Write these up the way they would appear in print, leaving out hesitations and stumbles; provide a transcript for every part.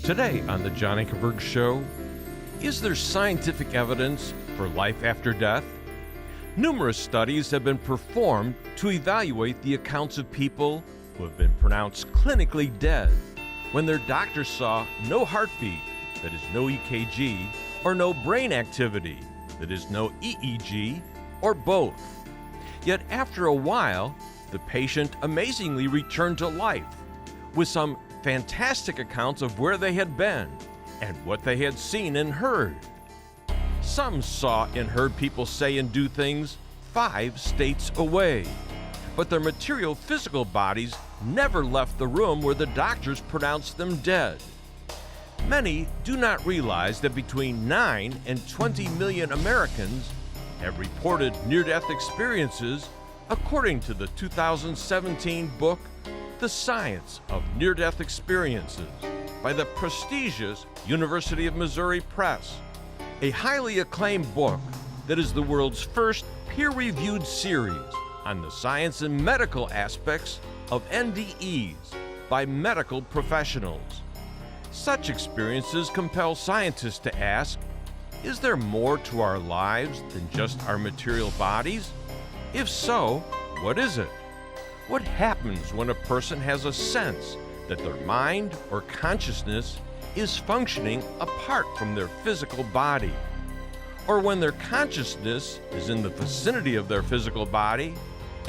Today on the John Ankerberg Show, is there scientific evidence for life after death? Numerous studies have been performed to evaluate the accounts of people who have been pronounced clinically dead when their doctor saw no heartbeat, that is no EKG, or no brain activity, that is no EEG, or both. Yet after a while, the patient amazingly returned to life with some fantastic accounts of where they had been and what they had seen and heard. Some saw and heard people say and do things 5 states away, but their material physical bodies never left the room where the doctors pronounced them dead. Many do not realize that between 9 and 20 million Americans have reported near-death experiences, according to the 2017 book, The Science of Near-Death Experiences by the prestigious University of Missouri Press, a highly acclaimed book that is the world's first peer-reviewed series on the science and medical aspects of NDEs by medical professionals. Such experiences compel scientists to ask, is there more to our lives than just our material bodies? If so, what is it? What happens when a person has a sense that their mind or consciousness is functioning apart from their physical body? Or when their consciousness is in the vicinity of their physical body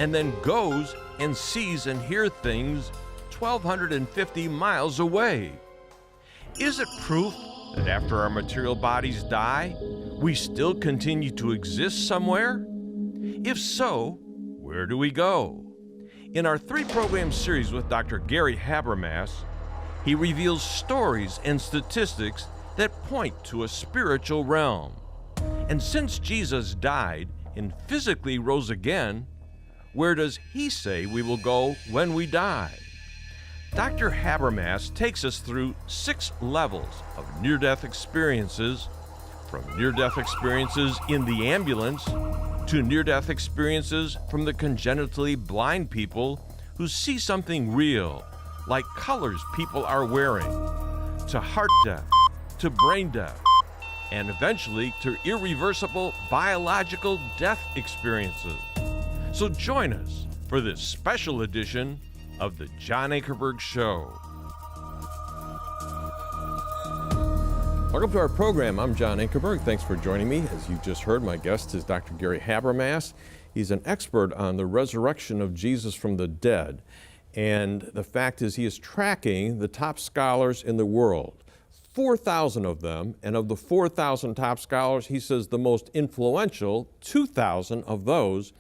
and then goes and sees and hears things 1,250 miles away? Is it proof that after our material bodies die, we still continue to exist somewhere? If so, where do we go? In our 3-program series with Dr. Gary Habermas, he reveals stories and statistics that point to a spiritual realm. And since Jesus died and physically rose again, where does he say we will go when we die? Dr. Habermas takes us through 6 levels of near-death experiences, from near-death experiences in the ambulance to near-death experiences from the congenitally blind people who see something real, like colors people are wearing, to heart death, to brain death, and eventually to irreversible biological death experiences. So join us for this special edition of the John Ankerberg Show. Welcome to our program. I'm John Ankerberg. Thanks for joining me. As you just heard, my guest is Dr. Gary Habermas. He's an expert on the resurrection of Jesus from the dead. And the fact is, he is tracking the top scholars in the world, 4,000 of them. And of the 4,000 top scholars, he says the most influential, 2,000 of those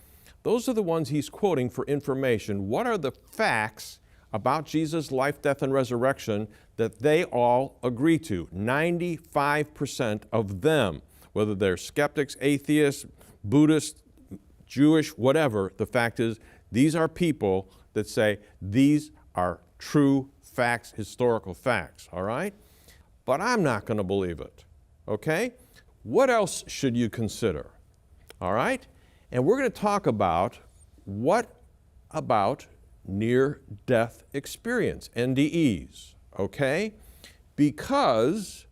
are the ones he's quoting for information. What are the facts about Jesus' life, death, and resurrection that they all agree to? 95% of them, whether they're skeptics, atheists, Buddhists, Jewish, whatever, the fact is, these are people that say these are true facts, historical facts, all right? But I'm not going to believe it, okay? What else should you consider, all right? And we're going to talk about what about near-death experience, NDEs, okay? Because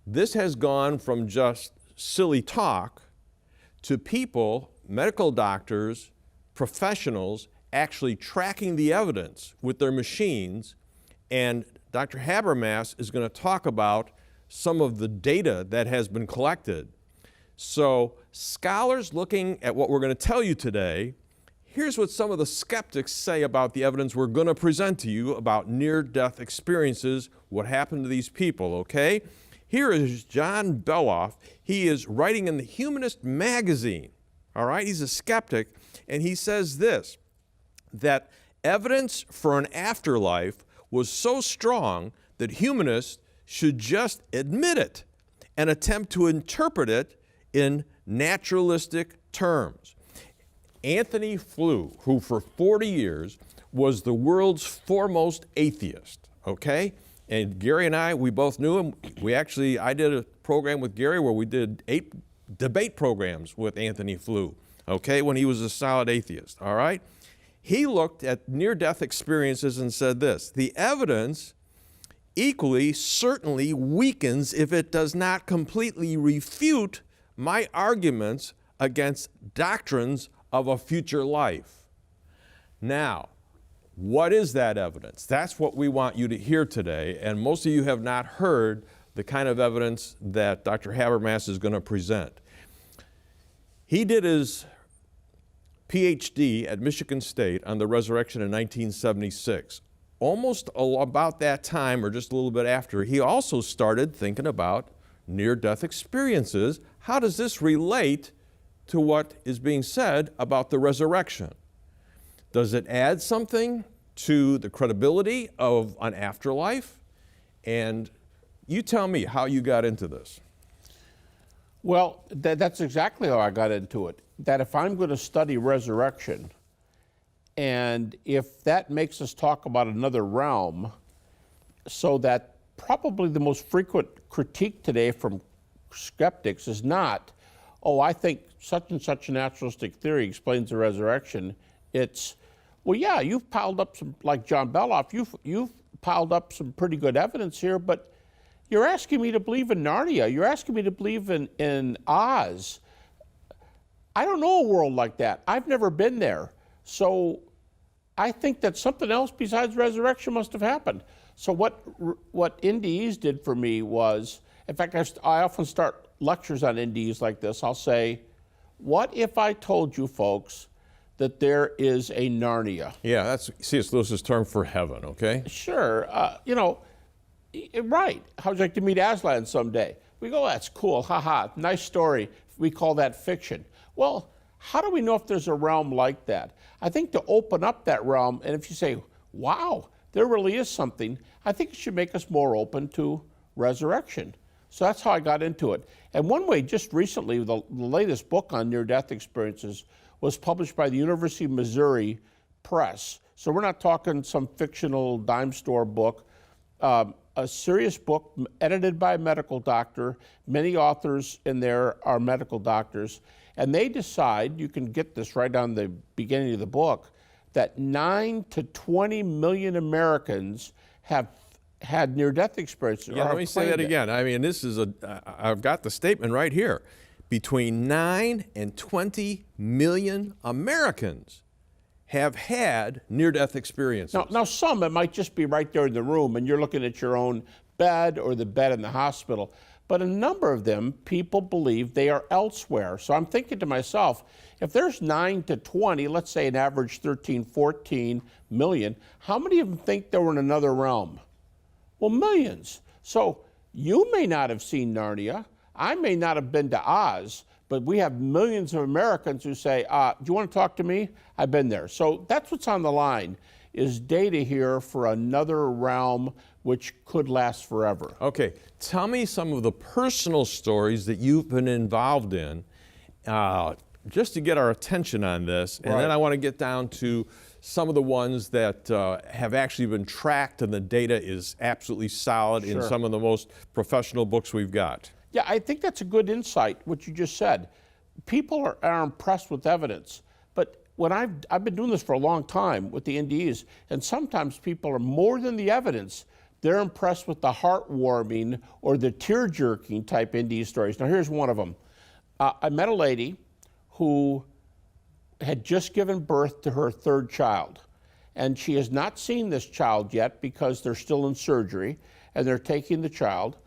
this has gone from just silly talk to people, medical doctors, professionals, actually tracking the evidence with their machines. And Dr. Habermas is going to talk about some of the data that has been collected. So scholars looking at what we're going to tell you today, here's what some of the skeptics say about the evidence we're going to present to you about near-death experiences, what happened to these people, okay? Here is John Beloff. He is writing in the Humanist magazine, all right? He's a skeptic, and he says this, that evidence for an afterlife was so strong that humanists should just admit it and attempt to interpret it in naturalistic terms. Anthony Flew, who for 40 years was the world's foremost atheist, okay? And Gary and I, we both knew him. I did a program with Gary where we did 8 debate programs with Anthony Flew, okay, when he was a solid atheist, all right? He looked at near-death experiences and said this, the evidence equally certainly weakens if it does not completely refute my arguments against doctrines of a future life. Now, what is that evidence? That's what we want you to hear today, and most of you have not heard the kind of evidence that Dr. Habermas is going to present. He did his PhD at Michigan State on the resurrection in 1976. Almost about that time, or just a little bit after, he also started thinking about near-death experiences. How does this relate to what is being said about the resurrection? Does it add something to the credibility of an afterlife? And you tell me how you got into this. Well, that's exactly how I got into it. That if I'm going to study resurrection, and if that makes us talk about another realm, so that probably the most frequent critique today from skeptics is not, oh, I think such and such a naturalistic theory explains the resurrection. It's, well, yeah, you've piled up some, like John Beloff, you've piled up some pretty good evidence here, but you're asking me to believe in Narnia. You're asking me to believe in Oz. I don't know a world like that. I've never been there. So I think that something else besides resurrection must have happened. So what NDEs did for me was, in fact, I often start lectures on NDEs like this. I'll say, what if I told you folks that there is a Narnia? Yeah, that's C.S. Lewis's term for heaven, okay? Sure. Right. How would you like to meet Aslan someday? We go, that's cool, haha, nice story. We call that fiction. Well, how do we know if there's a realm like that? I think to open up that realm, and if you say, wow, there really is something, I think it should make us more open to resurrection. So that's how I got into it. And one way, just recently, the latest book on near-death experiences was published by the University of Missouri Press. So we're not talking some fictional dime store book. A serious book edited by a medical doctor. Many authors in there are medical doctors. And they decide, you can get this right on the beginning of the book, that 9 to 20 million Americans have had near-death experiences. Yeah, let me say that again. I mean, this is I've got the statement right here. Between 9 and 20 million Americans have had near-death experiences. Now, some, it might just be right there in the room, and you're looking at your own bed or the bed in the hospital. But a number of them, people believe they are elsewhere. So I'm thinking to myself, if there's 9 to 20, let's say an average 13, 14 million, how many of them think they were in another realm? Well, millions. So you may not have seen Narnia. I may not have been to Oz, but we have millions of Americans who say, do you want to talk to me? I've been there. So that's what's on the line, is data here for another realm which could last forever. Okay, tell me some of the personal stories that you've been involved in, just to get our attention on this, and then I want to get down to some of the ones that have actually been tracked and the data is absolutely solid in some of the most professional books we've got. Yeah, I think that's a good insight, what you just said. People are impressed with evidence, but when I've been doing this for a long time with the NDEs, and sometimes people are more than the evidence. They're impressed with the heartwarming or the tear-jerking type NDE stories. Now, here's one of them. I met a lady who had just given birth to her third child, and she has not seen this child yet because they're still in surgery, and they're taking the child,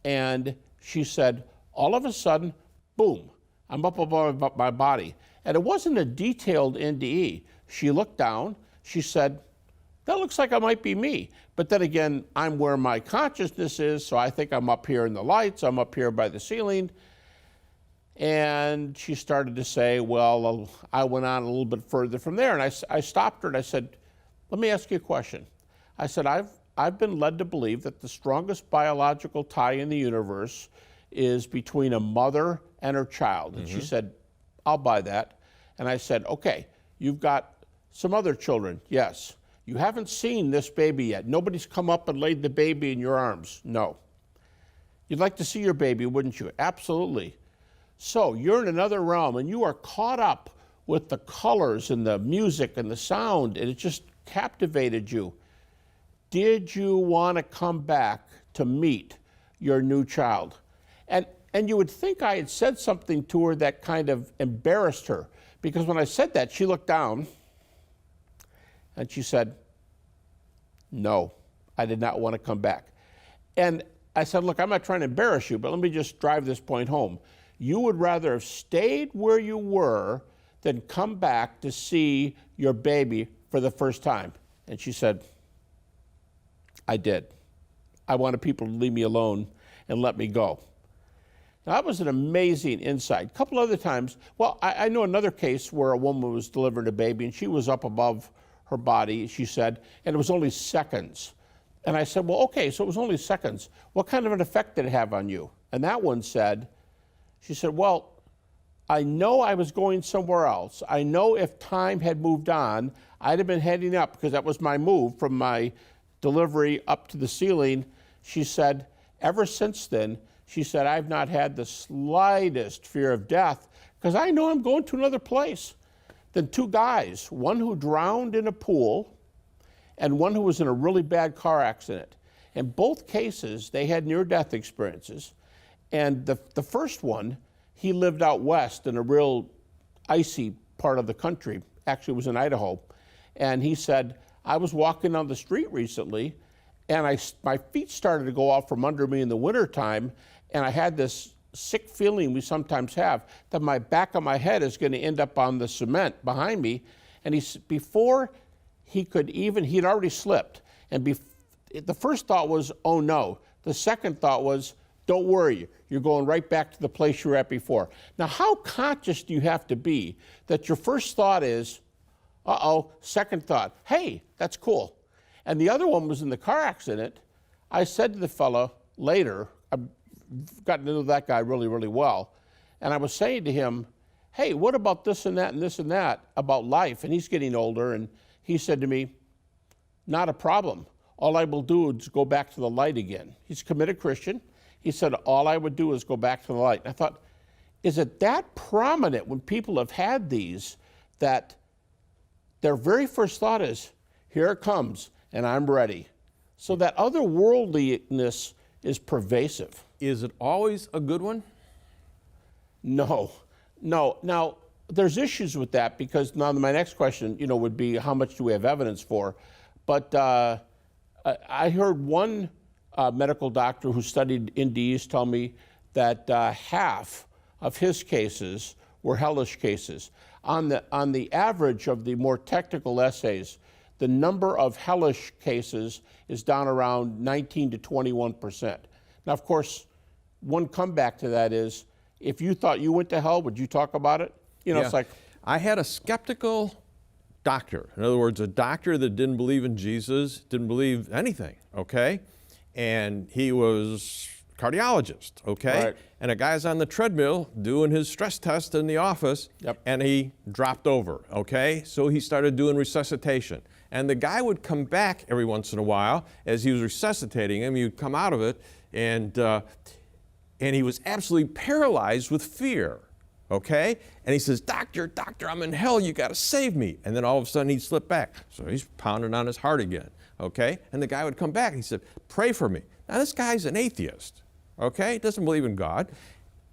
and she said, all of a sudden, boom, I'm up above my body. And it wasn't a detailed NDE. She looked down, she said, that looks like I might be me. But then again, I'm where my consciousness is, so I think I'm up here in the lights, I'm up here by the ceiling. And she started to say, well, I went on a little bit further from there, and I stopped her and I said, let me ask you a question. I said, I've been led to believe that the strongest biological tie in the universe is between a mother and her child. And she said, I'll buy that. And I said, okay, you've got some other children. Yes. You haven't seen this baby yet. Nobody's come up and laid the baby in your arms. No. You'd like to see your baby, wouldn't you? Absolutely. So you're in another realm and you are caught up with the colors and the music and the sound, and it just captivated you. did you want to come back to meet your new child? And you would think I had said something to her that kind of embarrassed her, because when I said that, she looked down and she said, no, I did not want to come back. And I said, look, I'm not trying to embarrass you, but let me just drive this point home. You would rather have stayed where you were than come back to see your baby for the first time. And she said, I did. I wanted people to leave me alone and let me go. Now, that was an amazing insight. A couple other times, well, I know another case where a woman was delivering a baby and she was up above her body, she said, and it was only seconds. And I said, well, okay, so it was only seconds. What kind of an effect did it have on you? And that one said, she said, well, I know I was going somewhere else. I know if time had moved on, I'd have been heading up, because that was my move from my delivery up to the ceiling. She said, ever since then, she said, I've not had the slightest fear of death, because I know I'm going to another place. Then two guys, one who drowned in a pool and one who was in a really bad car accident. In both cases, they had near-death experiences. And the first one, he lived out west in a real icy part of the country. Actually, it was in Idaho. And he said, I was walking down the street recently, and my feet started to go out from under me in the wintertime, and I had this sick feeling we sometimes have that my back of my head is going to end up on the cement behind me. And before he'd already slipped. And the first thought was, oh no. The second thought was, don't worry, you're going right back to the place you were at before. Now, how conscious do you have to be that your first thought is, uh-oh, second thought, hey, that's cool. And the other one was in the car accident. I said to the fellow later, I've gotten to know that guy really, really well, and I was saying to him, hey, what about this and that and this and that about life? And he's getting older, and he said to me, not a problem. All I will do is go back to the light again. He's a committed Christian. He said, all I would do is go back to the light. And I thought, is it that prominent when people have had these that their very first thought is, here it comes, and I'm ready? So that otherworldliness is pervasive. Is it always a good one? No. Now, there's issues with that, because now my next question, would be how much do we have evidence for? But I heard one medical doctor who studied NDEs tell me that half of his cases were hellish cases. On the average of the more technical essays, the number of hellish cases is down around 19 to 21%. Now, of course, one comeback to that is, if you thought you went to hell, would you talk about it? It's like, I had a skeptical doctor. In other words, a doctor that didn't believe in Jesus, didn't believe anything, okay? And he was a cardiologist, okay? Right. And a guy's on the treadmill doing his stress test in the office, Yep. and he dropped over, okay? So he started doing resuscitation. And the guy would come back every once in a while as he was resuscitating him. He would come out of it, and he was absolutely paralyzed with fear, okay? And he says, doctor, I'm in hell, you gotta save me. And then all of a sudden he'd slip back. So he's pounding on his heart again, okay? And the guy would come back and he said, pray for me. Now this guy's an atheist, okay? He doesn't believe in God.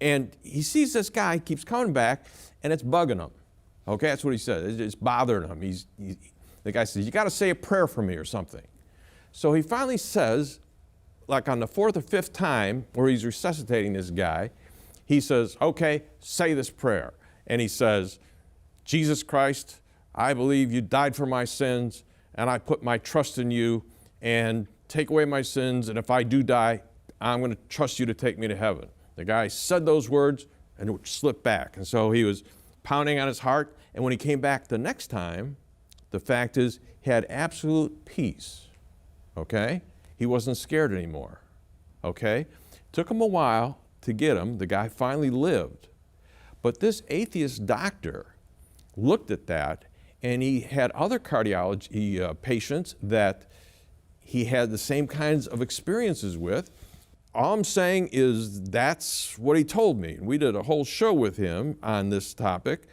And he sees this guy keeps coming back, and it's bugging him, okay? That's what he said, it's bothering him. The guy says, you gotta say a prayer for me or something. So he finally says, like on the fourth or fifth time where he's resuscitating this guy, he says, okay, say this prayer. And he says, Jesus Christ, I believe you died for my sins, and I put my trust in you, and take away my sins, and if I do die, I'm going to trust you to take me to heaven. The guy said those words, and it slipped back. And so he was pounding on his heart, and when he came back the next time, the fact is he had absolute peace, okay? He wasn't scared anymore, okay? Took him a while to get him. The guy finally lived. But this atheist doctor looked at that, and he had other cardiology patients that he had the same kinds of experiences with. All I'm saying is that's what he told me. We did a whole show with him on this topic.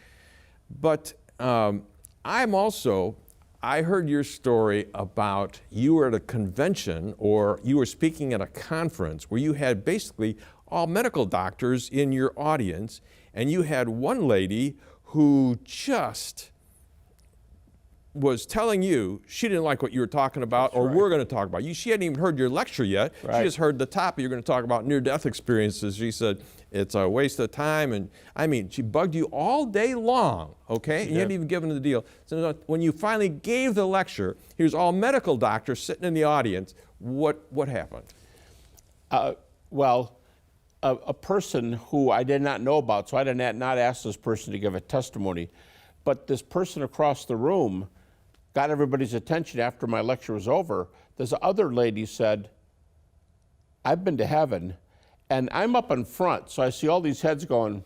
But I'm also I heard your story about you were at a convention or you were speaking at a conference where you had basically all medical doctors in your audience, and you had one lady who just was telling you she didn't like what you were talking about. That's or right. We're going to talk about. She hadn't even heard your lecture yet. Right. She just heard the topic. You're going to talk about near-death experiences. She said, it's a waste of time. And I mean, she bugged you all day long, okay? And you hadn't even given her the deal. So when you finally gave the lecture, here's all medical doctors sitting in the audience. What happened? A person who I did not know about, so I did not ask this person to give a testimony, but this person across the room got everybody's attention after my lecture was over. This other lady said, I've been to heaven, and I'm up in front, so I see all these heads going,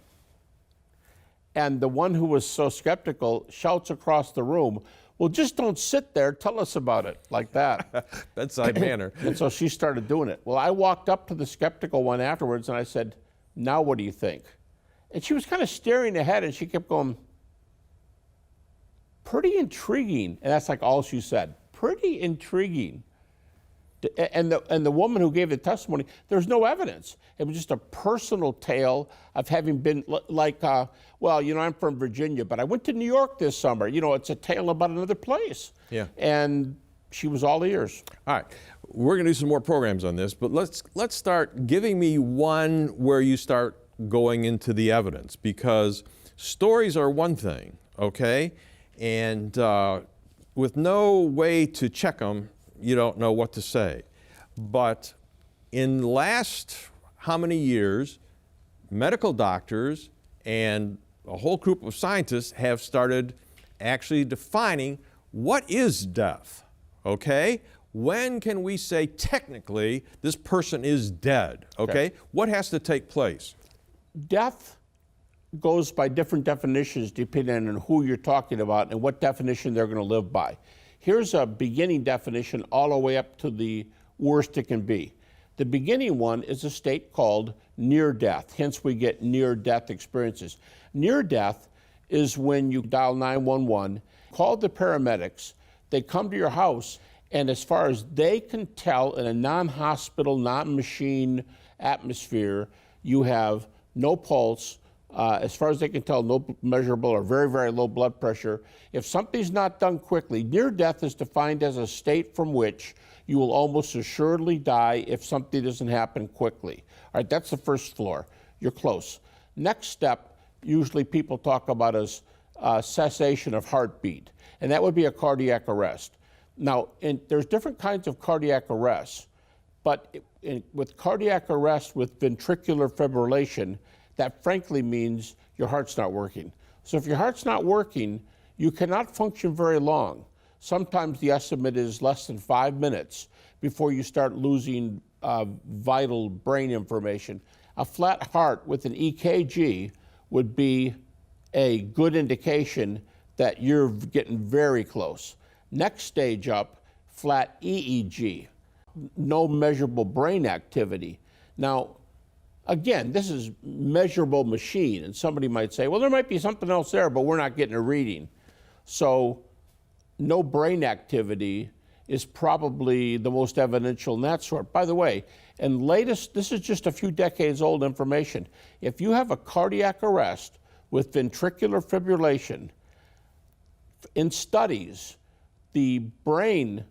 and the one who was so skeptical shouts across the room, well, just don't sit there, tell us about it, like that. Bedside manner. And so she started doing it. Well, I walked up to the skeptical one afterwards, and I said, now what do you think? And she was kind of staring ahead, and she kept going, pretty intriguing. And that's like all she said, pretty intriguing. And the woman who gave the testimony, there's no evidence. It was just a personal tale of having been like, well, you know, I'm from Virginia, but I went to New York this summer. You know, it's a tale about another place. Yeah. And she was all ears. All right, we're going to do some more programs on this, but let's start giving me one where you start going into the evidence, because stories are one thing, okay? And with no way to check them, you don't know what to say. But in the last how many years, medical doctors and a whole group of scientists have started actually defining what is death, okay? When can we say technically this person is dead, okay? What has to take place? Death goes by different definitions depending on who you're talking about and what definition they're going to live by. Here's a beginning definition all the way up to the worst it can be. The beginning one is a state called near death, hence we get near-death experiences. Near death is when you dial 911, call the paramedics, they come to your house, and as far as they can tell in a non-hospital, non-machine atmosphere, you have no pulse, as far as they can tell, no measurable or very, very low blood pressure. If something's not done quickly, near death is defined as a state from which you will almost assuredly die if something doesn't happen quickly. All right, that's the first floor. You're close. Next step, usually people talk about as cessation of heartbeat, and that would be a cardiac arrest. Now, there's different kinds of cardiac arrests, but with cardiac arrest with ventricular fibrillation, that frankly means your heart's not working. So if your heart's not working, you cannot function very long. Sometimes the estimate is less than 5 minutes before you start losing vital brain information. A flat heart with an EKG would be a good indication that you're getting very close. Next stage up, flat EEG, no measurable brain activity. Now, again, this is measurable machine, and somebody might say, well, there might be something else there, but we're not getting a reading. So no brain activity is probably the most evidential in that sort. By the way, and latest, this is just a few decades old information. If you have a cardiac arrest with ventricular fibrillation, in studies, the brain,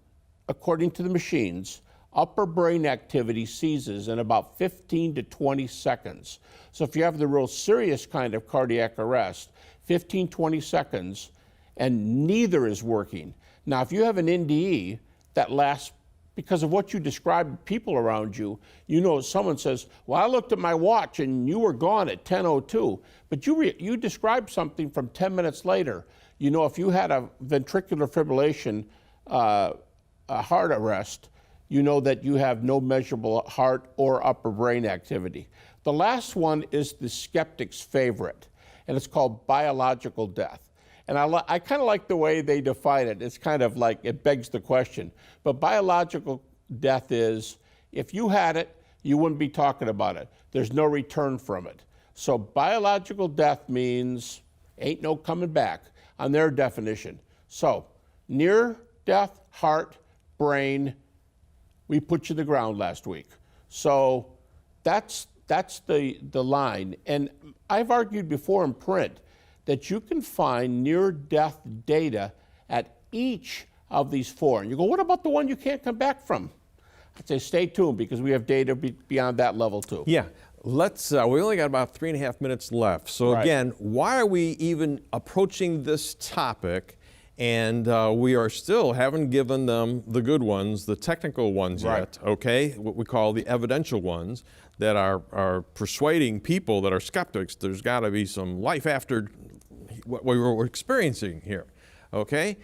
according to the machines, upper brain activity ceases in about 15 to 20 seconds. So if you have the real serious kind of cardiac arrest, 15, 20 seconds, and neither is working. Now, if you have an NDE that lasts, because of what you described people around you, you know, someone says, well, I looked at my watch and you were gone at 10:02, but you described something from 10 minutes later. You know, if you had a ventricular fibrillation, a heart arrest, you know that you have no measurable heart or upper brain activity. The last one is the skeptic's favorite, and it's called biological death. And I kind of like the way they define it. It's kind of like, it begs the question. But biological death is, if you had it, you wouldn't be talking about it. There's no return from it. So biological death means ain't no coming back on their definition. So Near death, heart, brain, we put you to the ground last week. So that's the line. And I've argued before in print that you can find near-death data at each of these four. And you go, what about the one you can't come back from? I'd say stay tuned, because we have data beyond that level too. Yeah, let's, we only got about 3.5 minutes left. So again, why are we even approaching this topic? And we are still haven't given them the good ones, the technical ones yet, okay? What we call the evidential ones that are persuading people that are skeptics there's got to be some life after what we're experiencing here, okay?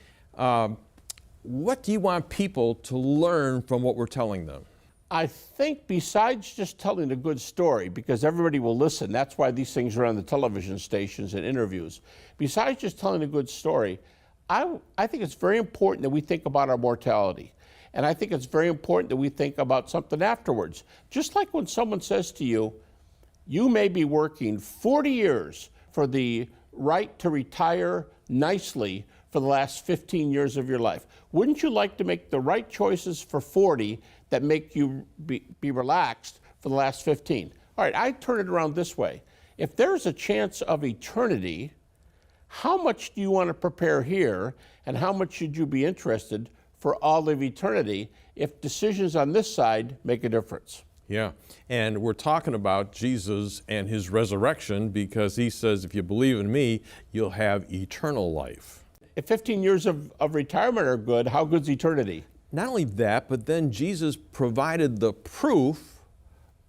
What do you want people to learn from what we're telling them? I think besides just telling a good story, because everybody will listen, that's why these things are on the television stations and interviews. Besides just telling a good story, I think it's very important that we think about our mortality. And I think it's very important that we think about something afterwards. Just like when someone says to you, you may be working 40 years for the right to retire nicely for the last 15 years of your life. Wouldn't you like to make the right choices for 40 that make you be relaxed for the last 15? All right, I turn it around this way. If there's a chance of eternity, how much do you want to prepare here, and how much should you be interested for all of eternity if decisions on this side make a difference? Yeah, and we're talking about Jesus and his resurrection, because he says, if you believe in me, you'll have eternal life. If 15 years of retirement are good, how good's eternity? Not only that, but then Jesus provided the proof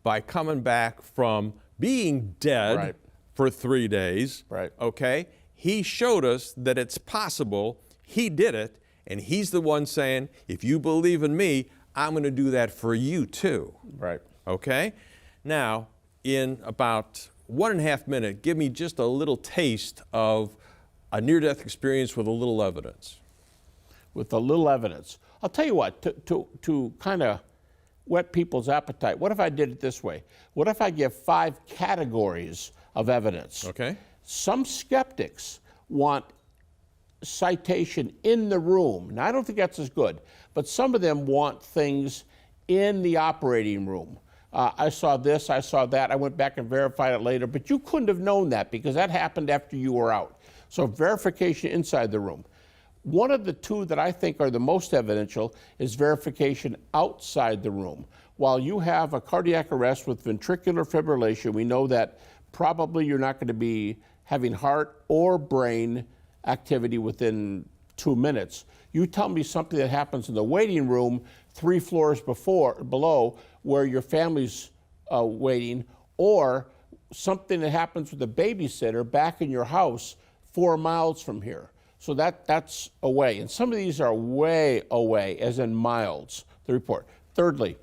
by coming back from being dead for 3 days, okay? He showed us that it's possible. He did it, and he's the one saying, if you believe in me, I'm going to do that for you too. Okay? Now, in about 1.5 minutes, give me just a little taste of a near-death experience with a little evidence. With a little evidence. I'll tell you what, to kind of whet people's appetite, what if I did it this way? What if I give 5 categories of evidence? Okay. Some skeptics want citation in the room. Now, I don't think that's as good, but some of them want things in the operating room. I saw this, I saw that, I went back and verified it later, but you couldn't have known that because that happened after you were out. So verification inside the room. One of the two that I think are the most evidential is verification outside the room. While you have a cardiac arrest with ventricular fibrillation, we know that probably you're not going to be having heart or brain activity within 2 minutes. You tell me something that happens in the waiting room 3 floors below where your family's waiting, or something that happens with a babysitter back in your house 4 miles from here. So that's away. And some of these are way away, as in miles, the report. Thirdly,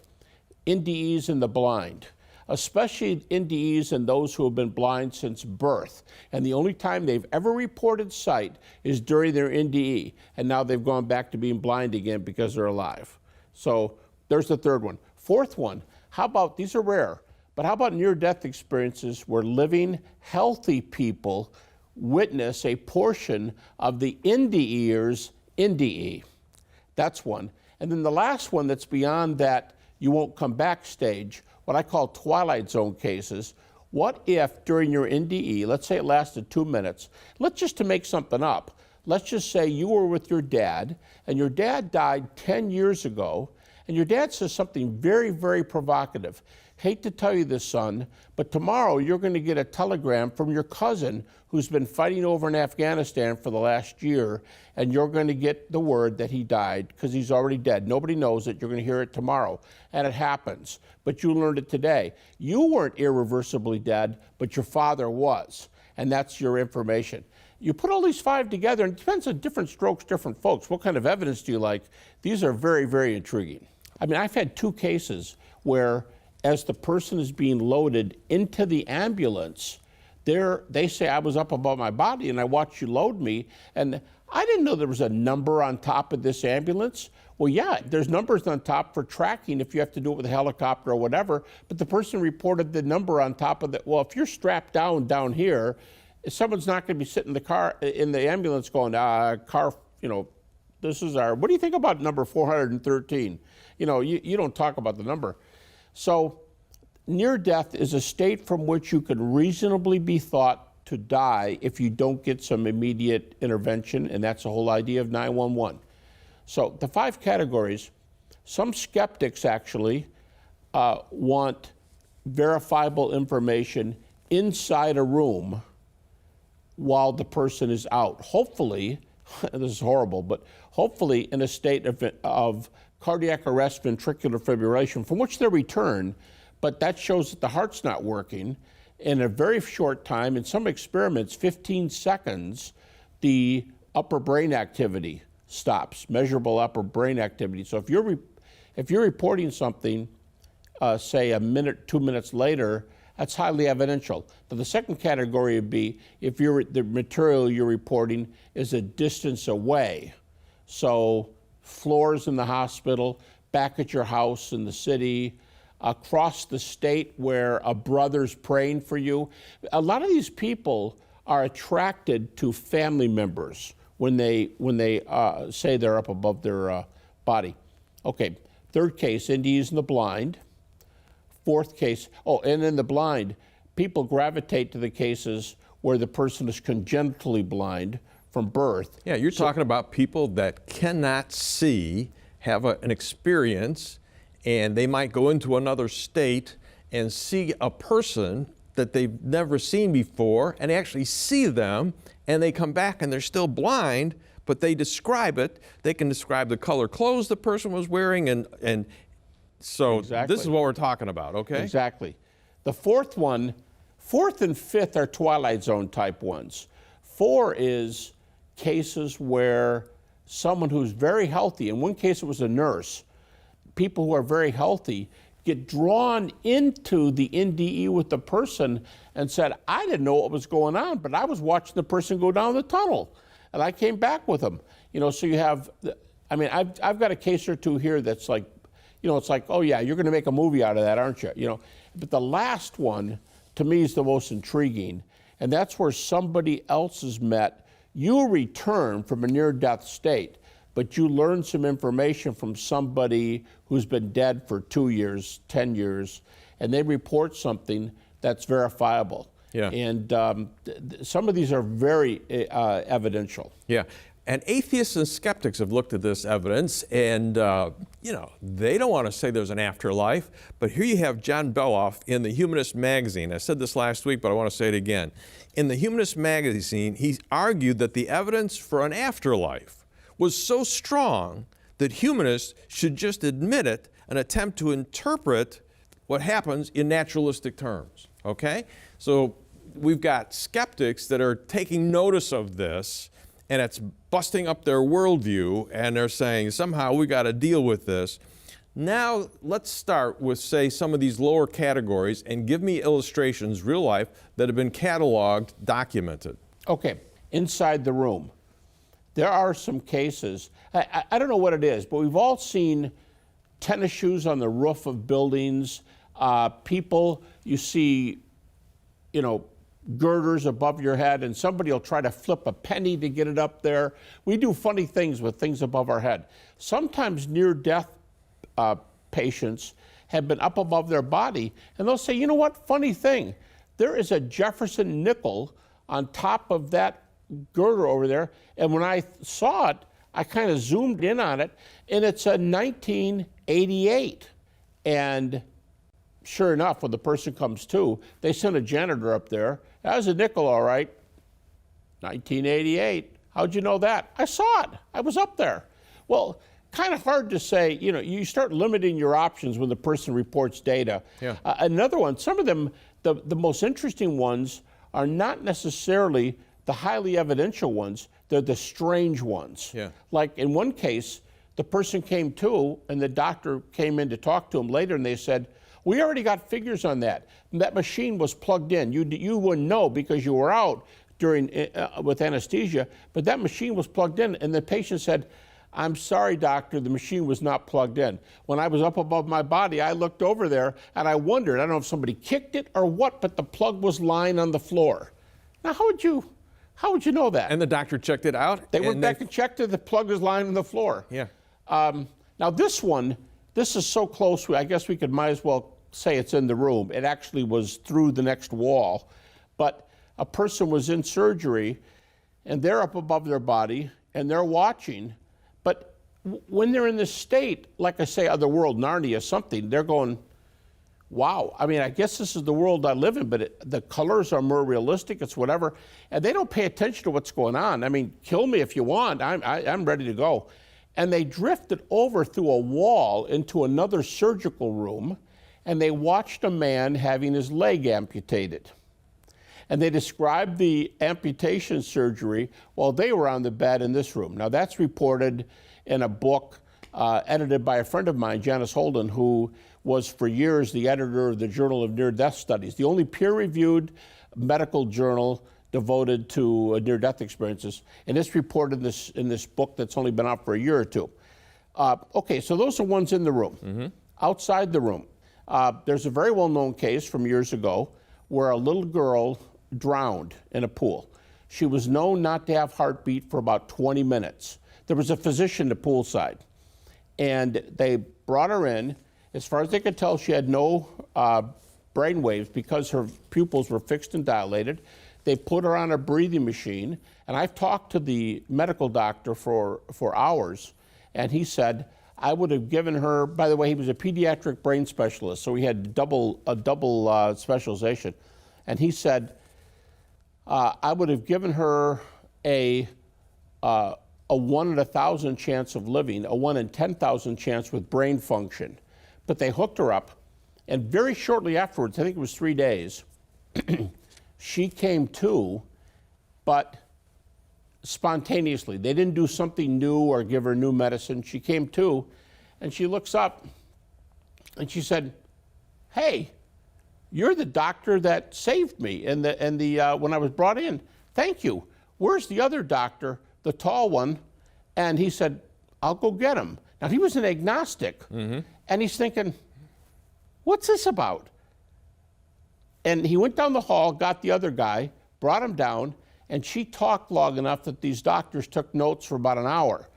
NDEs in the blind, especially NDEs in those who have been blind since birth. And the only time they've ever reported sight is during their NDE. And now they've gone back to being blind again because they're alive. So there's the third one. Fourth one, how about, these are rare, but how about near-death experiences where living, healthy people witness a portion of the NDEers' NDE? That's one. And then the last one that's beyond that you won't come back stage, what I call Twilight Zone cases. What if during your NDE, let's say it lasted 2 minutes, let's just to make something up, let's just say you were with your dad, and your dad died 10 years ago, and your dad says something very, very provocative. Hate to tell you this, son, but tomorrow you're going to get a telegram from your cousin who's been fighting over in Afghanistan for the last year, and you're going to get the word that he died because he's already dead. Nobody knows it. You're going to hear it tomorrow, and it happens. But you learned it today. You weren't irreversibly dead, but your father was, and that's your information. You put all these 5 together, and it depends on different strokes, different folks. What kind of evidence do you like? These are very, very intriguing. I mean, I've had 2 cases where as the person is being loaded into the ambulance, they say, I was up above my body and I watched you load me, and I didn't know there was a number on top of this ambulance. Well, yeah, there's numbers on top for tracking if you have to do it with a helicopter or whatever, but the person reported the number on top of it. Well, if you're strapped down here, someone's not going to be sitting in the car, in the ambulance going, car, This is our, what do you think about number 413? You don't talk about the number. So near death is a state from which you could reasonably be thought to die if you don't get some immediate intervention, and that's the whole idea of 911. So the 5 categories, some skeptics actually want verifiable information inside a room while the person is out. Hopefully, this is horrible, but hopefully in a state of cardiac arrest, ventricular fibrillation, from which they return, but that shows that the heart's not working. In a very short time, in some experiments, 15 seconds, the upper brain activity stops, measurable upper brain activity. So if you're reporting something, say a minute, 2 minutes later, that's highly evidential. But the second category would be if the material you're reporting is a distance away. So floors in the hospital, back at your house in the city, across the state where a brother's praying for you. A lot of these people are attracted to family members when they say they're up above their body. Okay, third case, NDEs in the blind. Fourth case, and in the blind, people gravitate to the cases where the person is congenitally blind from birth. Yeah, you're talking about people that cannot see, have an experience, and they might go into another state and see a person that they've never seen before and actually see them, and they come back and they're still blind, but they describe it. They can describe the color clothes the person was wearing, and so exactly. This is what we're talking about, okay? Exactly. The fourth and fifth are Twilight Zone type ones. 4 is cases where someone who's very healthy, in one case it was a nurse, people who are very healthy get drawn into the NDE with the person and said, I didn't know what was going on, but I was watching the person go down the tunnel and I came back with them. So you have, I've got a case or two here that's like, it's like, oh yeah, you're going to make a movie out of that, aren't you? But the last one, to me, is the most intriguing, and that's where somebody else is met. You return from a near-death state, but you learn some information from somebody who's been dead for 2 years, 10 years, and they report something that's verifiable. Yeah. And some of these are very evidential. Yeah. And atheists and skeptics have looked at this evidence, and they don't want to say there's an afterlife. But here you have John Beloff in the Humanist magazine. I said this last week, but I want to say it again. In the Humanist magazine, he argued that the evidence for an afterlife was so strong that humanists should just admit it and attempt to interpret what happens in naturalistic terms. Okay? So we've got skeptics that are taking notice of this, and it's busting up their worldview, and they're saying, somehow we got to deal with this. Now, let's start with, say, some of these lower categories, and give me illustrations, real life, that have been cataloged, documented. Okay, inside the room. There are some cases, I don't know what it is, but we've all seen tennis shoes on the roof of buildings, people, you see, girders above your head, and somebody will try to flip a penny to get it up there. We do funny things with things above our head. Sometimes near-death patients have been up above their body, and they'll say, you know what, funny thing, there is a Jefferson nickel on top of that girder over there, and when I saw it, I kind of zoomed in on it, and it's a 1988. And sure enough, when the person comes to, they send a janitor up there. That was a nickel, all right. 1988. How'd you know that? I saw it. I was up there. Well, kind of hard to say, you start limiting your options when the person reports data. Yeah. Another one, some of them, the most interesting ones are not necessarily the highly evidential ones, they're the strange ones. Yeah. Like in one case, the person came to, and the doctor came in to talk to him later, and they said, we already got figures on that. That machine was plugged in. You wouldn't know because you were out during with anesthesia, but that machine was plugged in, and the patient said, I'm sorry, doctor, the machine was not plugged in. When I was up above my body, I looked over there, and I wondered, I don't know if somebody kicked it or what, but the plug was lying on the floor. Now, how would you How would you know that? And the doctor checked it out? They went back and checked it. The plug is lying on the floor. Yeah. Now this one, this is so close, I guess we might as well say it's in the room. It actually was through the next wall. But a person was in surgery, and they're up above their body, and they're watching. But when they're in this state, like I say, other world, Narnia, something, they're going, wow. I mean, I guess this is the world I live in, but the colors are more realistic, it's whatever. And they don't pay attention to what's going on. I mean, kill me if you want, I'm ready to go. And they drifted over through a wall into another surgical room, and they watched a man having his leg amputated. And they described the amputation surgery while they were on the bed in this room. Now that's reported in a book edited by a friend of mine, Janice Holden, who was for years the editor of the Journal of Near-Death Studies, the only peer-reviewed medical journal devoted to near-death experiences. And it's reported in this book that's only been out for a year or two. Okay, so those are ones in the room. Mm-hmm. Outside the room, there's a very well-known case from years ago where a little girl drowned in a pool. She was known not to have heartbeat for about 20 minutes. There was a physician at poolside, and they brought her in. As far as they could tell, she had no brain waves because her pupils were fixed and dilated. They put her on a breathing machine, and I've talked to the medical doctor for hours, and he said, I would have given her, by the way, he was a pediatric brain specialist, so he had a double specialization. And he said, I would have given her a 1 in 1,000 chance of living, a 1 in 10,000 chance with brain function. But they hooked her up, and very shortly afterwards, I think it was 3 days, she came to, but spontaneously. They didn't do something new or give her new medicine. She came to, and she looks up, and she said, hey, you're the doctor that saved me when I was brought in. Thank you. Where's the other doctor, the tall one? And he said, I'll go get him. Now, he was an agnostic, mm-hmm. and he's thinking, what's this about? And he went down the hall, got the other guy, brought him down, and she talked long enough that these doctors took notes for about an hour.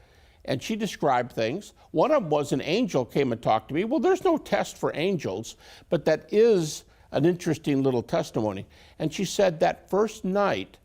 And she described things. One of them was an angel came and talked to me. Well, there's no test for angels, but that is an interesting little testimony. And she said that first night,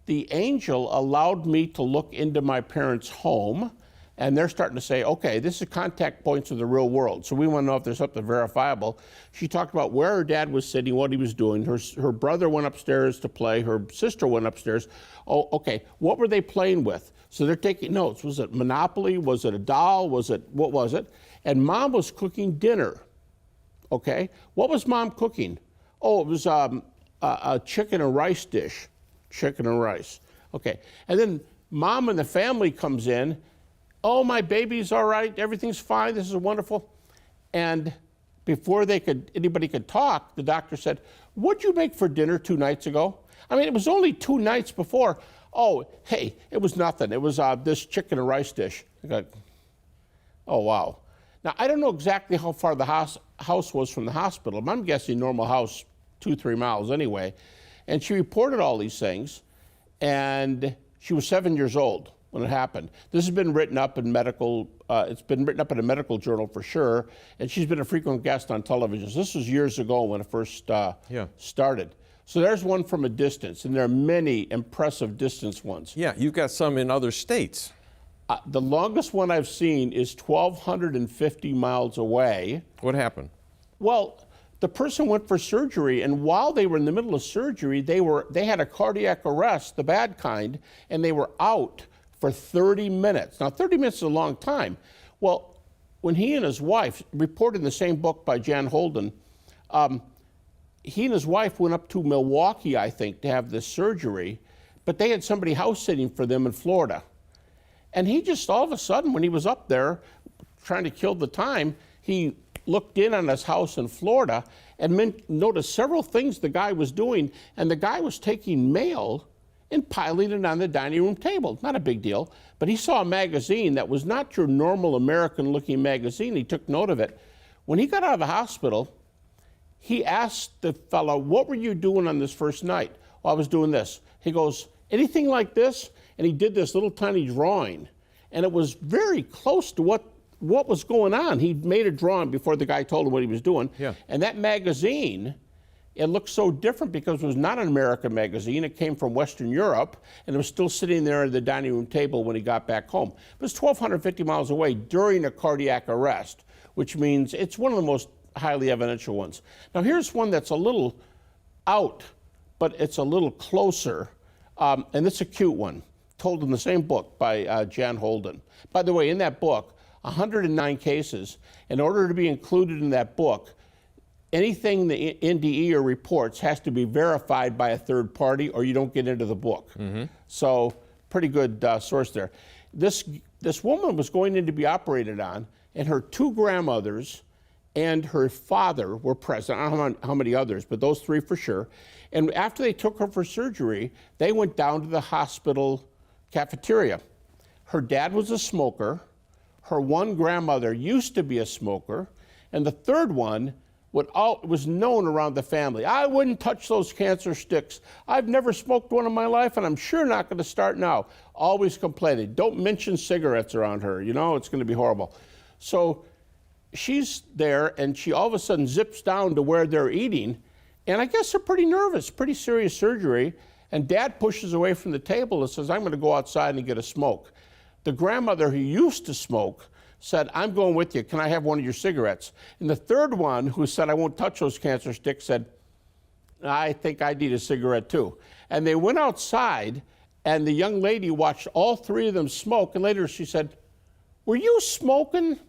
the angel allowed me to look into my parents' home, and they're starting to say, okay, this is contact points of the real world, so we want to know if there's something verifiable. She talked about where her dad was sitting, what he was doing. Her brother went upstairs to play. Her sister went upstairs. Oh, okay, what were they playing with? So they're taking notes. Was it Monopoly? Was it a doll? What was it? And Mom was cooking dinner, okay? What was Mom cooking? Oh, it was a chicken and rice dish, chicken and rice. Okay, and then Mom and the family comes in. Oh, my baby's all right, everything's fine, this is wonderful. And before anybody could talk, the doctor said, what'd you make for dinner 2 nights ago? I mean, it was only 2 nights before. Oh, hey, it was nothing. It was this chicken and rice dish. I go, oh, wow. Now, I don't know exactly how far the house was from the hospital. I'm guessing normal house, 2-3 miles anyway. And she reported all these things, and she was 7 years old when it happened. This has been written up in medical, it's been written up in a medical journal for sure, and she's been a frequent guest on television. So this was years ago when it first started. So there's one from a distance, and there are many impressive distance ones. Yeah, you've got some in other states. The longest one I've seen is 1,250 miles away. What happened? Well, the person went for surgery, and while they were in the middle of surgery, they had a cardiac arrest, the bad kind, and they were out for 30 minutes. Now, 30 minutes is a long time. Well, when he and his wife, reported in the same book by Jan Holden, he and his wife went up to Milwaukee, I think, to have this surgery, but they had somebody house sitting for them in Florida. And he just all of a sudden, when he was up there trying to kill the time, he looked in on his house in Florida and noticed several things the guy was doing, and the guy was taking mail and piling it on the dining room table. Not a big deal, but he saw a magazine that was not your normal American-looking magazine. He took note of it. When he got out of the hospital, he asked the fellow, what were you doing on this first night? Well, I was doing this. He goes, anything like this? And he did this little tiny drawing. And it was very close to what was going on. He made a drawing before the guy told him what he was doing. Yeah. And that magazine, it looked so different because it was not an American magazine. It came from Western Europe, and it was still sitting there at the dining room table when he got back home. It was 1,250 miles away during a cardiac arrest, which means it's one of the most highly evidential ones. Now here's one that's a little out, but it's a little closer, and it's a cute one, told in the same book by Jan Holden. By the way, in that book, 109 cases. In order to be included in that book, anything the NDE or reports has to be verified by a third party, or you don't get into the book. So pretty good source there. This woman was going in to be operated on, and her two grandmothers and her father were present. I don't know how many others, but those three for sure. And after they took her for surgery, they went down to the hospital cafeteria. Her dad was a smoker. Her one grandmother used to be a smoker. And the third one was known around the family. I wouldn't touch those cancer sticks. I've never smoked one in my life, and I'm sure not going to start now. Always complaining. Don't mention cigarettes around her. You know, it's going to be horrible. So she's there, and she all of a sudden zips down to where they're eating, and I guess they're pretty nervous, pretty serious surgery, and Dad pushes away from the table and says, I'm going to go outside and get a smoke. The grandmother who used to smoke said, I'm going with you. Can I have one of your cigarettes? And the third one, who said, I won't touch those cancer sticks, said, I think I need a cigarette too. And they went outside, and the young lady watched all three of them smoke, and later she said, were you smoking?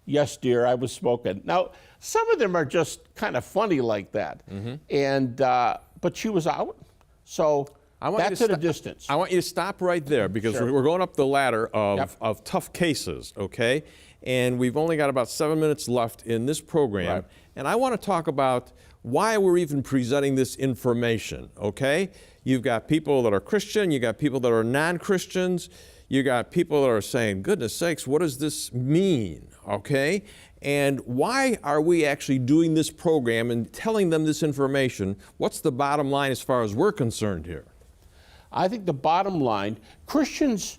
Yes, dear, I was smoking. Now, some of them are just kind of funny like that. And but she was out, so that's at a distance. I want you to stop right there, because Sure. we're going up the ladder of, Yep. of tough cases, okay? And we've only got about 7 minutes left in this program. Right. And I want to talk about why we're even presenting this information, okay? You've got people that are Christian, you got people that are non-Christians, you got people that are saying, goodness sakes, what does this mean, okay? And why are we actually doing this program and telling them this information? What's the bottom line as far as we're concerned here? I think the bottom line, Christians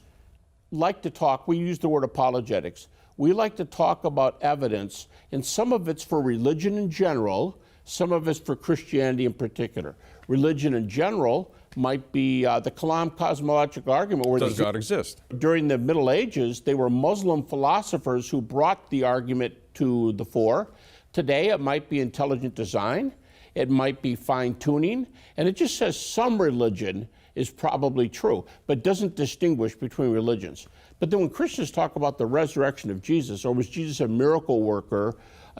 like to talk, we use the word apologetics. We like to talk about evidence, and some of it's for religion in general, some of it's for Christianity in particular. Religion in general might be the Kalam cosmological argument. Where Does God exist? During the Middle Ages, they were Muslim philosophers who brought the argument to the fore. Today, it might be intelligent design, it might be fine-tuning, and it just says some religion is probably true, but doesn't distinguish between religions. But then when Christians talk about the resurrection of Jesus, or was Jesus a miracle worker,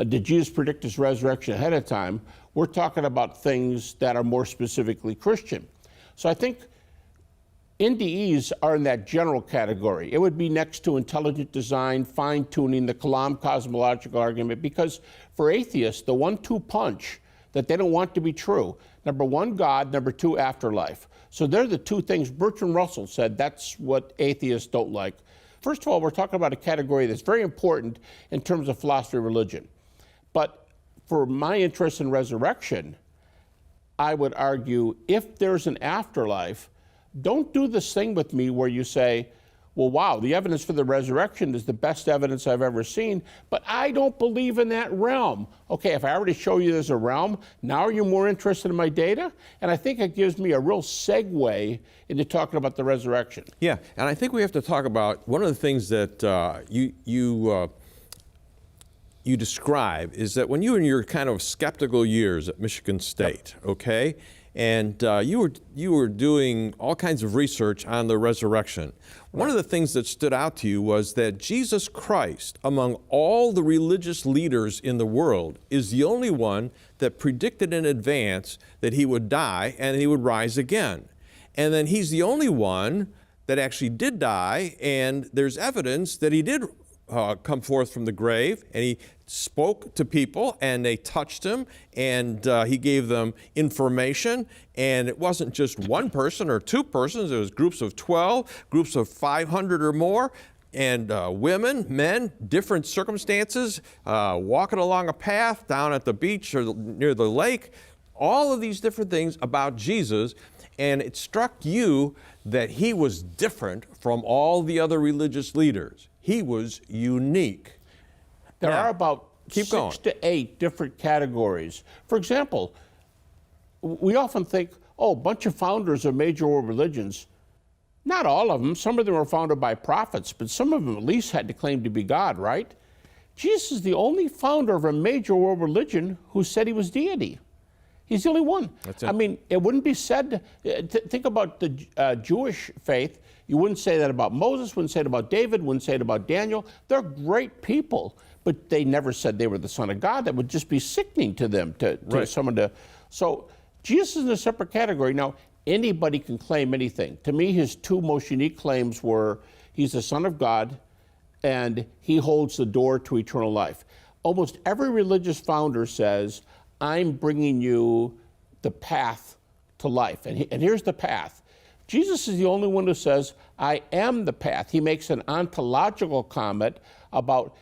did Jesus predict his resurrection ahead of time, we're talking about things that are more specifically Christian. So I think NDEs are in that general category. It would be next to intelligent design, fine-tuning, the Kalam cosmological argument, because for atheists, the 1-2 punch that they don't want to be true, number one, God, number two, afterlife. So they're the two things Bertrand Russell said that's what atheists don't like. First of all, we're talking about a category that's very important in terms of philosophy of religion. But for my interest in resurrection, I would argue if there's an afterlife, don't do this thing with me where you say, well, wow, the evidence for the resurrection is the best evidence I've ever seen, but I don't believe in that realm. Okay, if I already show you there's a realm, now are you more interested in my data? And I think it gives me a real segue into talking about the resurrection. Yeah, and I think we have to talk about one of the things that you describe is that when you were in your kind of skeptical years at Michigan State, okay, and you were doing all kinds of research on the resurrection. One of the things that stood out to you was that Jesus Christ, among all the religious leaders in the world, is the only one that predicted in advance that he would die and he would rise again. And then he's the only one that actually did die, and there's evidence that he did come forth from the grave, and he spoke to people, and they touched him, and he gave them information, and it wasn't just one person or two persons, it was groups of 12, groups of 500 or more, and women, men, different circumstances, walking along a path down at the beach or near the lake, all of these different things about Jesus, and it struck you that he was different from all the other religious leaders. He was unique. There Now, are about keep 6 going. to 8 different categories. For example, we often think, oh, a bunch of founders of major world religions. Not all of them. Some of them were founded by prophets, but some of them at least had to claim to be God, right? Jesus is the only founder of a major world religion who said he was deity. He's the only one. That's it. I mean, it wouldn't be said, think about the Jewish faith. You wouldn't say that about Moses, wouldn't say it about David, wouldn't say it about Daniel. They're great people, but they never said they were the Son of God. That would just be sickening to them, to Right. someone to. So Jesus is in a separate category. Now, anybody can claim anything. To me, his 2 most unique claims were he's the Son of God and he holds the door to eternal life. Almost every religious founder says, I'm bringing you the path to life. And here's the path. Jesus is the only one who says, I am the path. He makes an ontological comment about,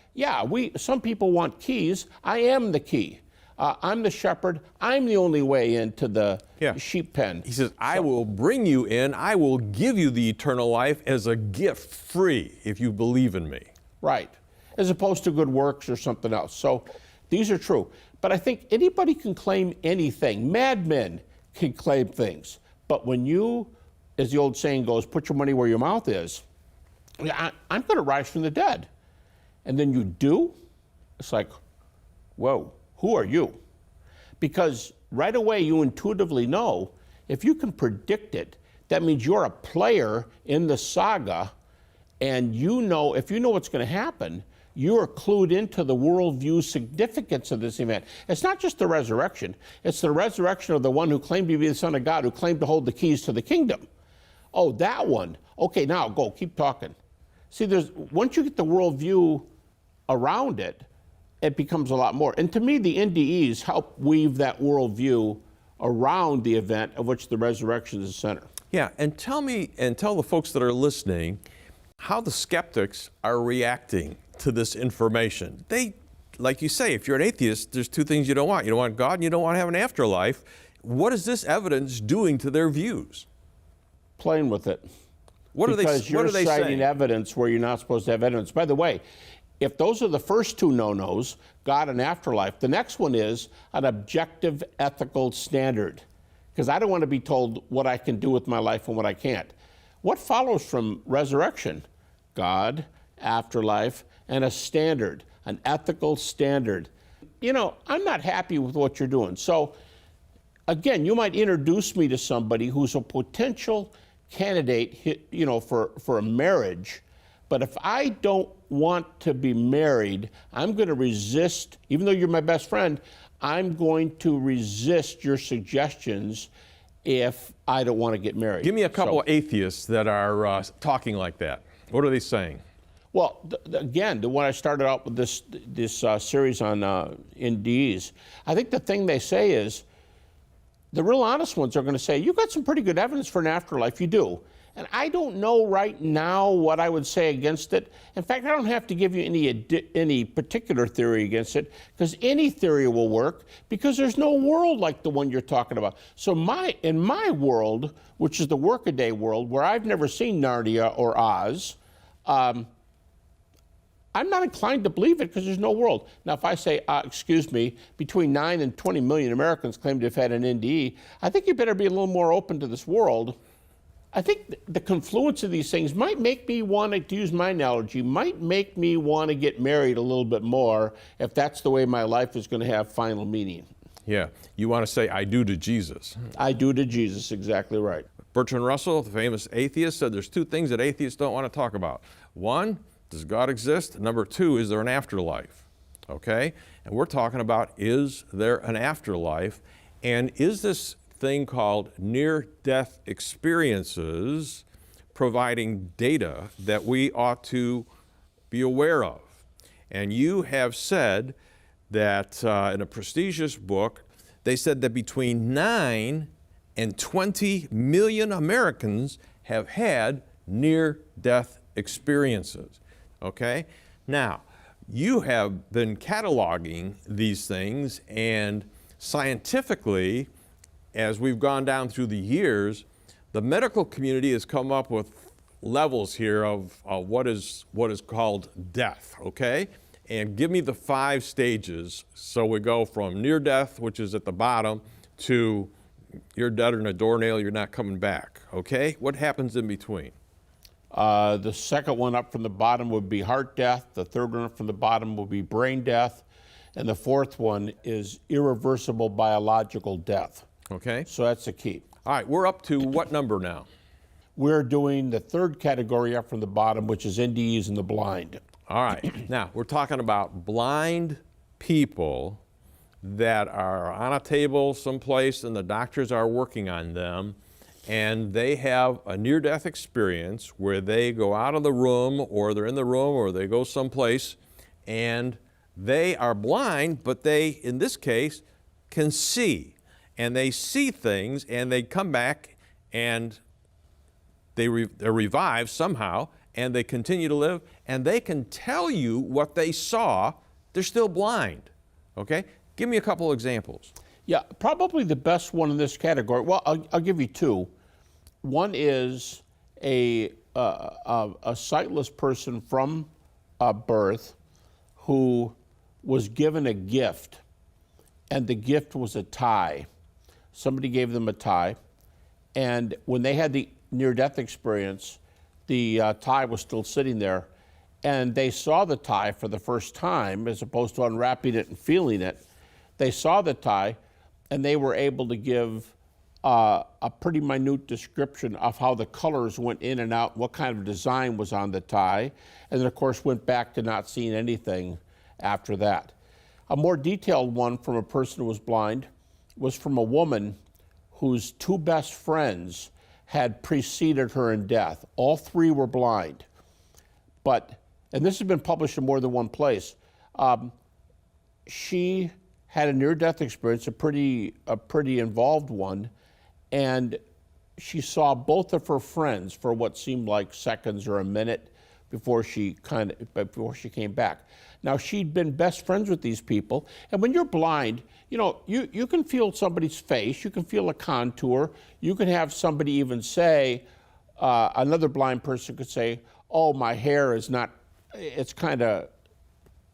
some people want keys. I am the key. I'm the shepherd. I'm the only way into the sheep pen. He says, I will bring you in. I will give you the eternal life as a gift free if you believe in me. Right. As opposed to good works or something else. So these are true. But I think anybody can claim anything. Madmen can claim things. But when you, as the old saying goes, put your money where your mouth is, I'm going to rise from the dead. And then you do, it's like, whoa, who are you? Because right away you intuitively know, if you can predict it, that means you're a player in the saga, and you know, if you know what's going to happen, you are clued into the worldview significance of this event. It's not just the resurrection, it's the resurrection of the one who claimed to be the Son of God, who claimed to hold the keys to the kingdom. Oh, that one. Okay, now go, keep talking. See, once you get the worldview around it, it becomes a lot more. And to me, the NDEs help weave that worldview around the event of which the resurrection is the center. Yeah, and tell me, and tell the folks that are listening, how the skeptics are reacting to this information. They, like you say, if you're an atheist, there's 2 things you don't want. You don't want God and you don't want to have an afterlife. What is this evidence doing to their views? Playing with it. What are they saying? Because you're citing evidence where you're not supposed to have evidence. By the way, if those are the first 2 no-nos, God and afterlife, the next one is an objective ethical standard. Because I don't want to be told what I can do with my life and what I can't. What follows from resurrection? God, afterlife, and a standard, an ethical standard. You know, I'm not happy with what you're doing. So, again, you might introduce me to somebody who's a potential candidate, you know, for a marriage. But if I don't want to be married, I'm going to resist, even though you're my best friend, I'm going to resist your suggestions if I don't want to get married. Give me a couple of atheists that are talking like that. What are they saying? Well, again, when I started out with this series on NDEs, I think the thing they say is, the real honest ones are going to say, you've got some pretty good evidence for an afterlife, you do. And I don't know right now what I would say against it. In fact, I don't have to give you any particular theory against it, because any theory will work, because there's no world like the one you're talking about. So in my world, which is the workaday world, where I've never seen Narnia or Oz, I'm not inclined to believe it because there's no world. Now, if I say, excuse me, between 9 and 20 million Americans claim to have had an NDE, I think you better be a little more open to this world. I think the confluence of these things might make me want to use my analogy, might make me want to get married a little bit more if that's the way my life is going to have final meaning. Yeah, you want to say, I do to Jesus. I do to Jesus, exactly right. Bertrand Russell, the famous atheist, said there's 2 things that atheists don't want to talk about. 1, does God exist? Number 2, is there an afterlife? Okay? And we're talking about, is there an afterlife? And is this thing called near-death experiences providing data that we ought to be aware of? And you have said that in a prestigious book, they said that between 9 and 20 million Americans have had near-death experiences. Okay? Now, you have been cataloging these things, and scientifically, as we've gone down through the years, the medical community has come up with levels here of what is called death, okay? And give me the 5 stages. So we go from near death, which is at the bottom, to you're dead in a doornail, you're not coming back, okay? What happens in between? The second one up from the bottom would be heart death. The third one up from the bottom would be brain death. And the fourth one is irreversible biological death. Okay. So that's the key. All right, we're up to what number now? We're doing the third category up from the bottom, which is NDEs and the blind. All right. Now, we're talking about blind people that are on a table someplace and the doctors are working on them, and they have a near-death experience where they go out of the room, or they're in the room, or they go someplace, and they are blind, but they, in this case, can see. And they see things, and they come back, and they're revived somehow, and they continue to live, and they can tell you what they saw. They're still blind, okay? Give me a couple examples. Yeah, probably the best one in this category. Well, I'll give you 2. One is a sightless person from birth who was given a gift, and the gift was a tie. Somebody gave them a tie, and when they had the near-death experience, the tie was still sitting there, and they saw the tie for the first time, as opposed to unwrapping it and feeling it. They saw the tie, and they were able to give a pretty minute description of how the colors went in and out, what kind of design was on the tie, and then, of course, went back to not seeing anything after that. A more detailed one from a person who was blind was from a woman whose 2 best friends had preceded her in death. All 3 were blind. But, and this has been published in more than one place, she had a near-death experience, a pretty involved one, and she saw both of her friends for what seemed like seconds or a minute before she came back. Now, she'd been best friends with these people, and when you're blind, you know, you can feel somebody's face, you can feel a contour, you can have somebody even say, another blind person could say, oh, my hair is not, it's kind of,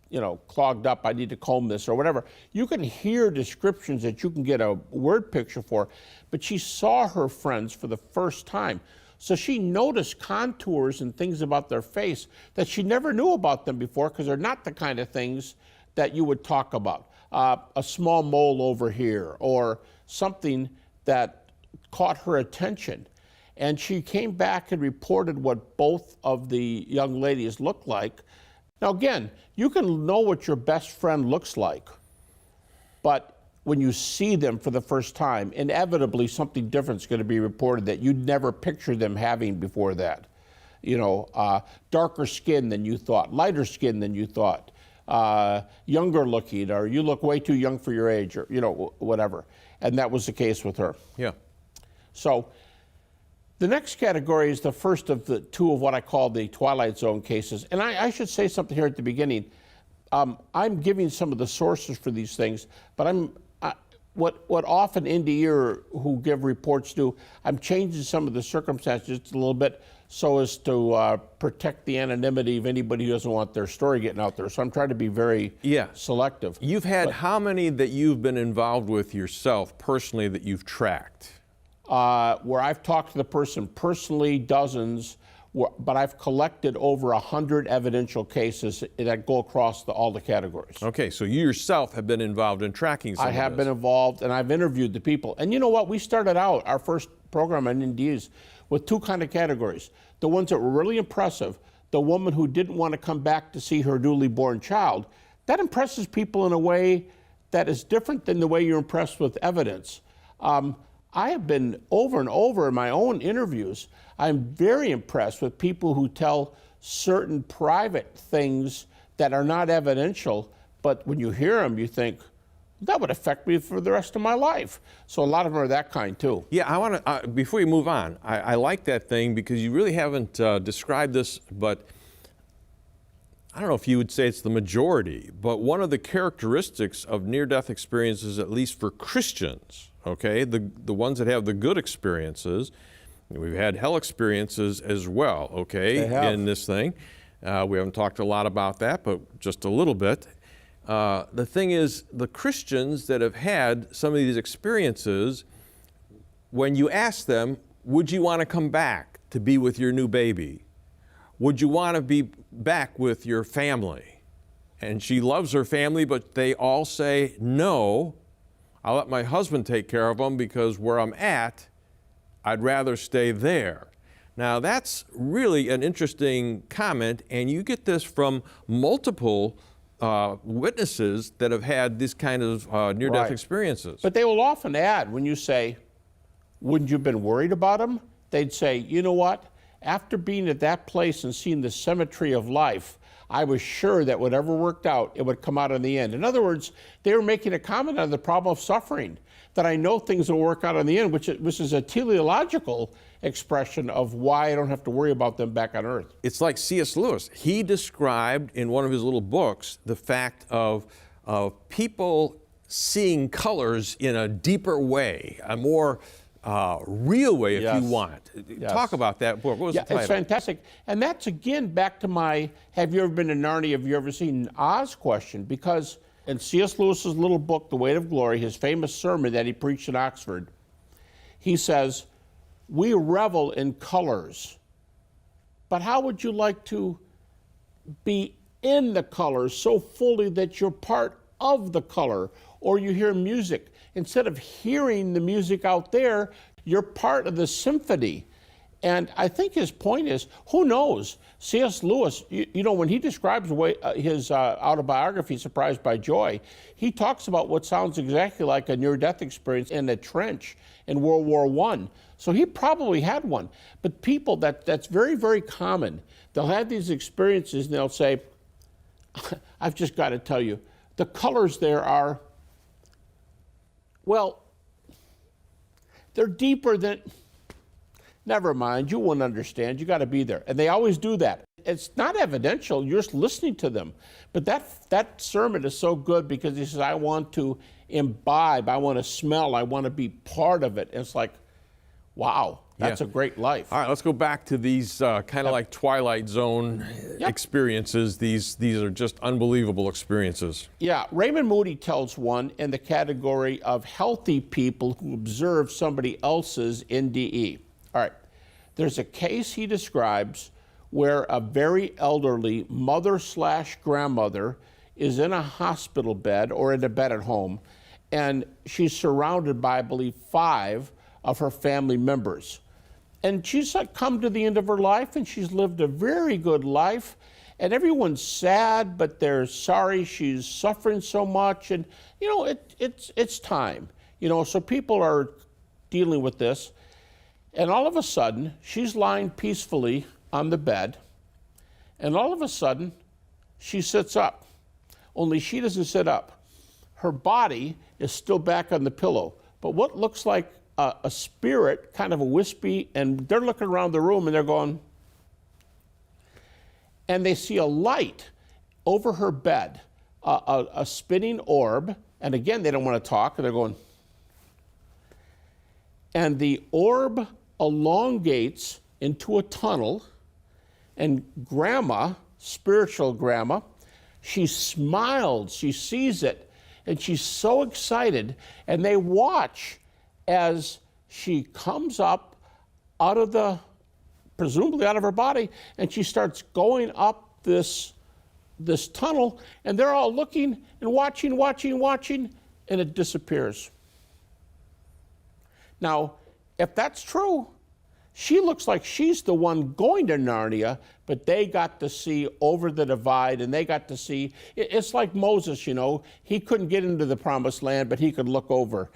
you know, clogged up, I need to comb this or whatever. You can hear descriptions that you can get a word picture for, but she saw her friends for the first time. So she noticed contours and things about their face that she never knew about them before, because they're not the kind of things that you would talk about. A small mole over here, or something that caught her attention. And she came back and reported what both of the young ladies looked like. Now again, you can know what your best friend looks like, but when you see them for the first time, inevitably something different is going to be reported that you'd never pictured them having before that. You know, darker skin than you thought, lighter skin than you thought, younger looking, or you look way too young for your age, or, you know, whatever. And that was the case with her. Yeah. So the next category is the first of the 2 of what I call the Twilight Zone cases. And I should say something here at the beginning. I'm giving some of the sources for these things, but what often NDE who give reports do, I'm changing some of the circumstances just a little bit so as to protect the anonymity of anybody who doesn't want their story getting out there. So I'm trying to be very selective. You've had how many that you've been involved with yourself personally that you've tracked? Where I've talked to the person personally, dozens, but I've collected over 100 evidential cases that go across all the categories. Okay, so you yourself have been involved in tracking some of this. I have been involved, and I've interviewed the people. And you know what? We started out our first program on NDEs with 2 kind of categories. The ones that were really impressive, the woman who didn't want to come back to see her newly born child, that impresses people in a way that is different than the way you're impressed with evidence. I have been over and over in my own interviews, I'm very impressed with people who tell certain private things that are not evidential, but when you hear them, you think, that would affect me for the rest of my life. So a lot of them are that kind too. Yeah, I want to, before you move on, I like that thing because you really haven't described this, but I don't know if you would say it's the majority, but one of the characteristics of near-death experiences, at least for Christians, okay, the ones that have the good experiences, we've had hell experiences as well, okay, in this thing. We haven't talked a lot about that, but just a little bit. The thing is, the Christians that have had some of these experiences, when you ask them, would you want to come back to be with your new baby? Would you want to be back with your family? And she loves her family, but they all say, no, I'll let my husband take care of them because where I'm at, I'd rather stay there. Now, that's really an interesting comment, and you get this from multiple witnesses that have had this kind of near-death experiences. But they will often add, when you say, wouldn't you have been worried about them? They'd say, you know what? After being at that place and seeing the symmetry of life, I was sure that whatever worked out, it would come out in the end. In other words, they were making a comment on the problem of suffering, that I know things will work out in the end, which is a teleological expression of why I don't have to worry about them back on earth. It's like C.S. Lewis. He described in one of his little books the fact of people seeing colors in a deeper way, a more real way, if you want. Talk about that book. What was the title? It's fantastic. And that's, again, back to my, have you ever been to Narnia, have you ever seen Oz question? Because in C.S. Lewis's little book, The Weight of Glory, his famous sermon that he preached in Oxford, he says, we revel in colors, but how would you like to be in the colors so fully that you're part of the color? Or you hear music. Instead of hearing the music out there, you're part of the symphony. And I think his point is, who knows? C.S. Lewis, you know, when he describes his autobiography, Surprised by Joy, he talks about what sounds exactly like a near-death experience in a trench in World War I. So he probably had one. But people, that's very, very common. They'll have these experiences and they'll say, I've just got to tell you, the colors there are, well, they're deeper than, never mind, you won't understand, you got to be there. And they always do that. It's not evidential, you're just listening to them. But that sermon is so good because he says, I want to imbibe, I want to smell, I want to be part of it. And it's like, wow, that's a great life. All right, let's go back to these kind of like Twilight Zone experiences. These are just unbelievable experiences. Yeah, Raymond Moody tells one in the category of healthy people who observe somebody else's NDE. All right, there's a case he describes where a very elderly mother/grandmother is in a hospital bed or in a bed at home, and she's surrounded by, I believe, 5 of her family members. And she's come to the end of her life, and she's lived a very good life, and everyone's sad, but they're sorry she's suffering so much, and you know, it's time. You know, so people are dealing with this, and all of a sudden, she's lying peacefully on the bed, and all of a sudden, she sits up. Only she doesn't sit up. Her body is still back on the pillow, but what looks like a spirit, kind of a wispy, and they're looking around the room and they're going, and they see a light over her bed, a spinning orb, and again, they don't want to talk, and they're going, and the orb elongates into a tunnel, and Grandma, spiritual Grandma, she smiles, she sees it, and she's so excited, and they watch as she comes up out of the, presumably out of her body, and she starts going up this tunnel, and they're all looking and watching, and it disappears. Now, if that's true, she looks like she's the one going to Narnia, but they got to see over the divide, and they got to see, it's like Moses, you know, he couldn't get into the promised land, but he could look over.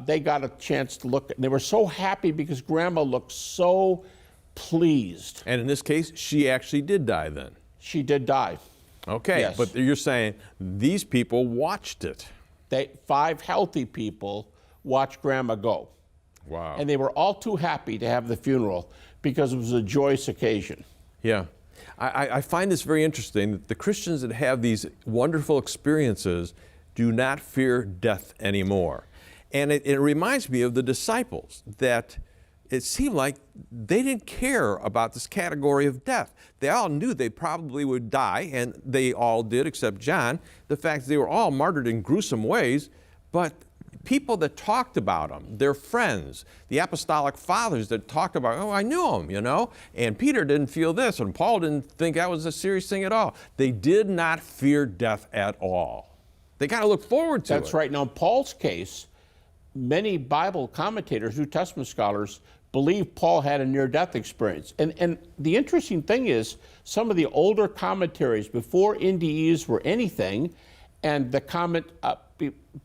They got a chance to look, and they were so happy because Grandma looked so pleased. And in this case, she actually did die then. She did die. Okay, Yes. but you're saying these people watched it. 5 healthy people watched Grandma go. Wow. And they were all too happy to have the funeral because it was a joyous occasion. Yeah. I find this very interesting that the Christians that have these wonderful experiences do not fear death anymore. And it reminds me of the disciples, that it seemed like they didn't care about this category of death. They all knew they probably would die, and they all did except John. The fact that they were all martyred in gruesome ways, but people that talked about them, their friends, the apostolic fathers that talked about, oh, I knew him, you know, and Peter didn't feel this, and Paul didn't think that was a serious thing at all. They did not fear death at all. They got to look forward to it. That's right. Now, in Paul's case, many Bible commentators, New Testament scholars, believe Paul had a near-death experience. And the interesting thing is, some of the older commentaries before NDEs were anything, and the comment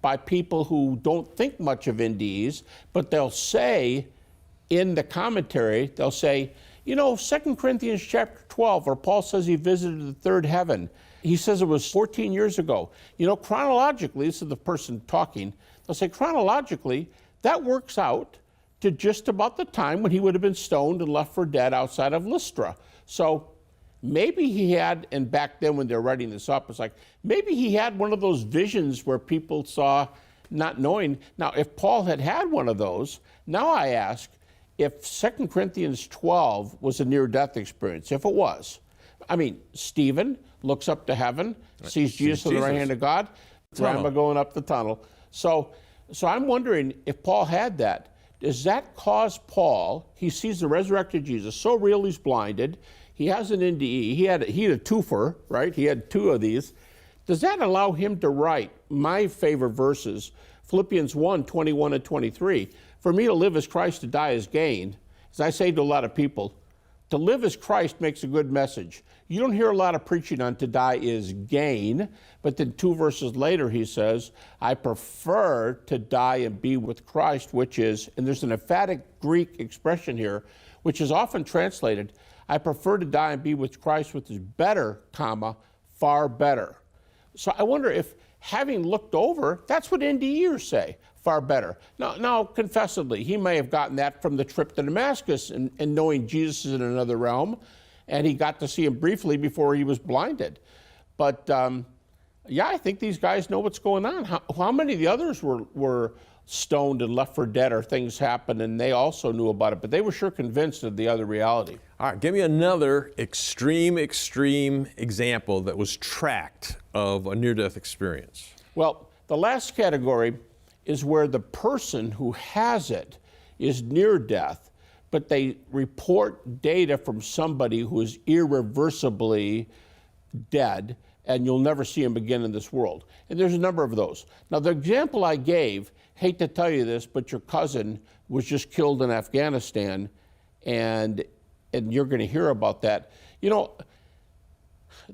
by people who don't think much of NDEs, but they'll say in the commentary, they'll say, you know, 2 Corinthians chapter 12, where Paul says he visited the third heaven, he says it was 14 years ago. You know, chronologically, this is the person talking, they'll say chronologically, that works out to just about the time when he would have been stoned and left for dead outside of Lystra. So maybe he had, and back then when they're writing this up, it's like, maybe he had one of those visions where people saw, not knowing. Now, if Paul had had one of those, now I ask, if 2 Corinthians 12 was a near-death experience, if it was, I mean, Stephen looks up to heaven, sees Jesus on the right hand of God, grandma going up the tunnel. So I'm wondering if Paul had that, does that cause Paul, he sees the resurrected Jesus, so real he's blinded, he has an NDE, he had a twofer, right? He had two of these. Does that allow him to write my favorite verses, Philippians 1, 21 and 23, for me to live as Christ, to die as gain? As I say to a lot of people, to live as Christ makes a good message. You don't hear a lot of preaching on to die is gain, but then 2 verses later he says, I prefer to die and be with Christ, which is, and there's an emphatic Greek expression here, which is often translated, I prefer to die and be with Christ, which is better, comma, far better. So I wonder if, having looked over, that's what NDEers say, far better. Now, confessedly, he may have gotten that from the trip to Damascus and knowing Jesus is in another realm, and he got to see him briefly before he was blinded. But yeah, I think these guys know what's going on. How many of the others were stoned and left for dead, or things happened and they also knew about it, but they were sure convinced of the other reality. All right, give me another extreme example that was tracked of a near-death experience. Well, the last category is where the person who has it is near death, but they report data from somebody who is irreversibly dead, and you'll never see him again in this world. And there's a number of those. Now, the example I gave, hate to tell you this, but your cousin was just killed in Afghanistan, and you're going to hear about that. You know,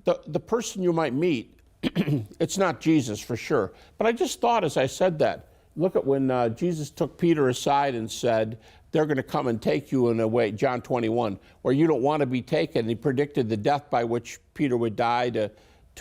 the person you might meet, it's not Jesus for sure. But I just thought as I said that, look at when Jesus took Peter aside and said, they're going to come and take you in a way, John 21, where you don't want to be taken. And he predicted the death by which Peter would die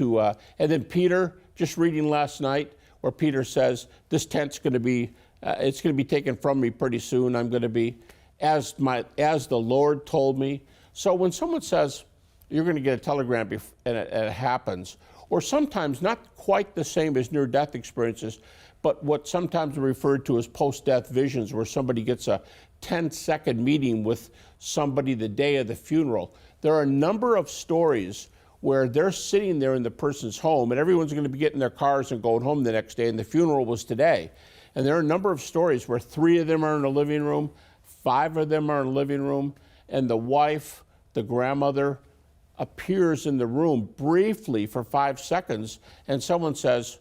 and then Peter, just reading last night, where Peter says, this tent's going to be, it's going to be taken from me pretty soon. I'm going to be, as the Lord told me. So when someone says, you're going to get a telegram and it happens, or sometimes not quite the same as near-death experiences, but what sometimes are referred to as post-death visions, where somebody gets a 10-second meeting with somebody the day of the funeral. There are a number of stories where they're sitting there in the person's home, and everyone's going to be getting their cars and going home the next day, and the funeral was today. And there are a number of stories where 3 of them are in the living room, 5 of them are in the living room, and the wife, the grandmother, appears in the room briefly for 5 seconds, and someone says,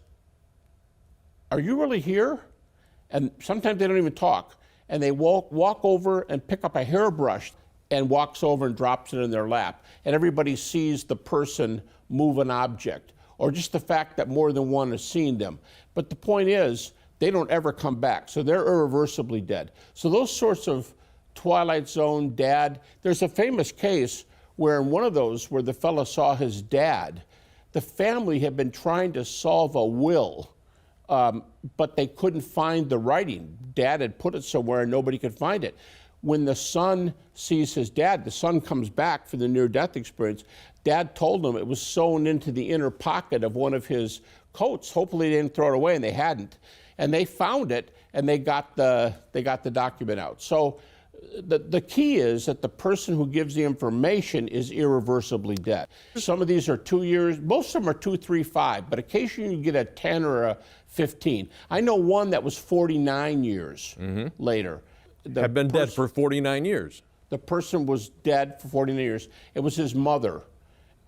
are you really here? And sometimes they don't even talk. And they walk over and pick up a hairbrush and walks over and drops it in their lap. And everybody sees the person move an object, or just the fact that more than one has seen them. But the point is, they don't ever come back. So they're irreversibly dead. So those sorts of Twilight Zone, dad, there's a famous case where in one of those, where the fellow saw his dad, the family had been trying to solve a will, but they couldn't find the writing. Dad had put it somewhere and nobody could find it. when the son sees his dad, the son comes back for the near-death experience. Dad told him it was sewn into the inner pocket of one of his coats. Hopefully they didn't throw it away, and they hadn't. And they found it, and they got the document out. So the key is that the person who gives the information is irreversibly dead. Some of these are 2 years, most of them are 2, 3, 5, but occasionally you get a 10 or a 15. I know one that was 49 years later. Have been dead for 49 years. The person was dead for 49 years. It was his mother,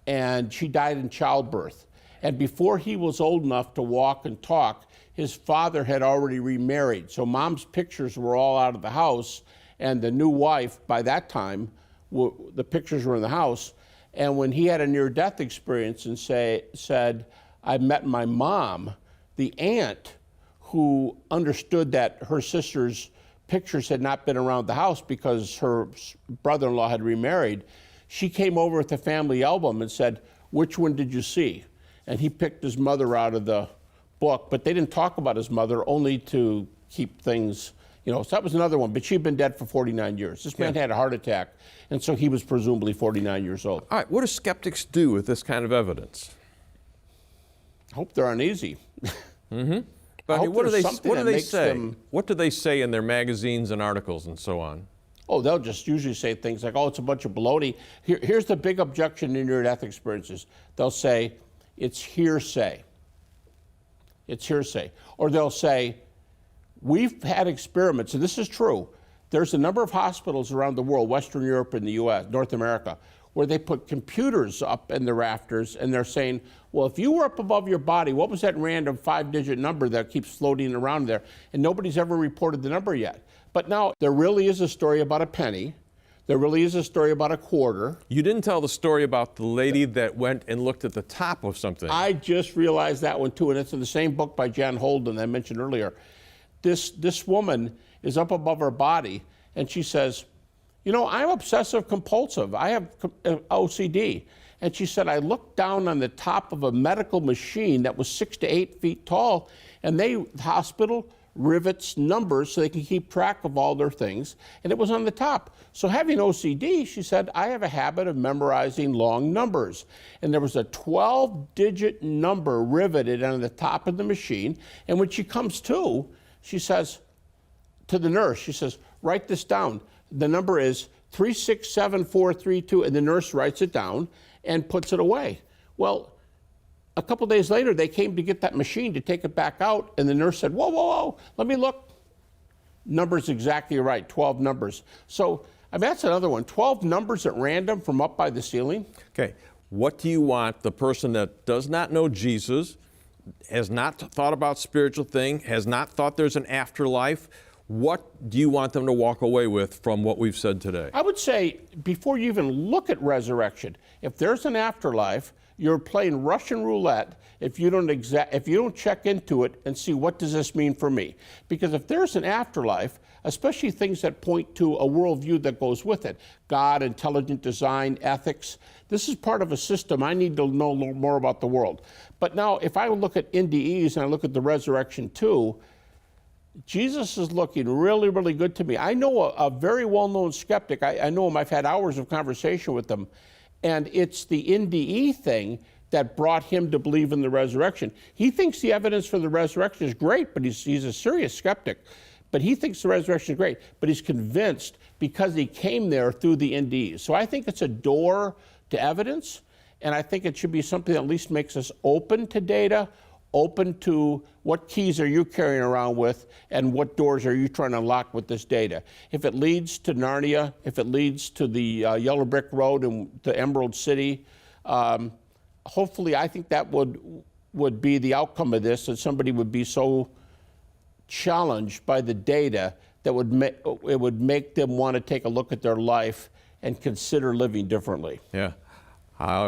and she died in childbirth. And before he was old enough to walk and talk, his father had already remarried. So mom's pictures were all out of the house, and the new wife, by that time, the pictures were in the house. And when he had a near-death experience and said, I met my mom, the aunt who understood that her sister's pictures had not been around the house because her brother-in-law had remarried, she came over with the family album and said, which one did you see? And he picked his mother out of the book, but they didn't talk about his mother, only to keep things, so that was another one. But she'd been dead for 49 years. This man had a heart attack, and so he was presumably 49 years old. All right, what do skeptics do with this kind of evidence? I hope they're uneasy. But I mean, what do they say? What do they say in their magazines and articles and so on? Oh, they'll just usually say things like, oh, it's a bunch of baloney. Here's the big objection to near-death experiences. They'll say, it's hearsay. It's hearsay. Or they'll say, we've had experiments, and this is true. There's a number of hospitals around the world, Western Europe and the US, North America, where they put computers up in the rafters, and they're saying, well, if you were up above your body, what was that random 5-digit number that keeps floating around there? And nobody's ever reported the number yet. But now, there really is a story about a penny. There really is a story about a quarter. You didn't tell the story about the lady that went and looked at the top of something. I just realized that one too, and it's in the same book by Jan Holden I mentioned earlier. This woman is up above her body, and she says, I'm obsessive compulsive. I have OCD. And she said, I looked down on the top of a medical machine that was 6 to 8 feet tall, and the hospital rivets numbers so they can keep track of all their things, and it was on the top. So having OCD, she said, I have a habit of memorizing long numbers. And there was a 12-digit number riveted on the top of the machine, and when she comes to, she says to the nurse, she says, write this down. The number is 367432, and the nurse writes it down and puts it away. Well, a couple days later, they came to get that machine to take it back out, and the nurse said, whoa, let me look. Number's exactly right, 12 numbers. So, that's another one, 12 numbers at random from up by the ceiling. Okay, what do you want the person that does not know Jesus, has not thought about spiritual thing, has not thought there's an afterlife, what do you want them to walk away with from what we've said today? I would say, before you even look at resurrection, if there's an afterlife, you're playing Russian roulette if you don't check into it and see, what does this mean for me? Because if there's an afterlife, especially things that point to a worldview that goes with it, God, intelligent design, ethics, this is part of a system. I need to know more about the world. But now, if I look at NDEs and I look at the resurrection too, Jesus is looking really, really good to me. I know a very well-known skeptic. I know him. I've had hours of conversation with him. And it's the NDE thing that brought him to believe in the resurrection. He thinks the evidence for the resurrection is great, but he's a serious skeptic. But he thinks the resurrection is great, but he's convinced because he came there through the NDEs. So I think it's a door to evidence, and I think it should be something that at least makes us open to data, open to what keys are you carrying around with, and what doors are you trying to unlock with this data. If it leads to Narnia, if it leads to the Yellow Brick Road and the Emerald City, hopefully I think that would be the outcome of this, that somebody would be so challenged by the data that it would make them want to take a look at their life and consider living differently. Yeah.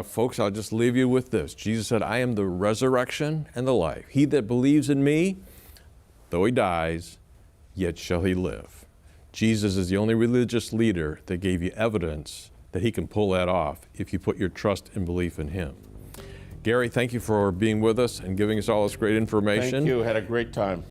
Folks, I'll just leave you with this. Jesus said, I am the resurrection and the life. He that believes in me, though he dies, yet shall he live. Jesus is the only religious leader that gave you evidence that he can pull that off if you put your trust and belief in him. Gary, thank you for being with us and giving us all this great information. Thank you. Had a great time.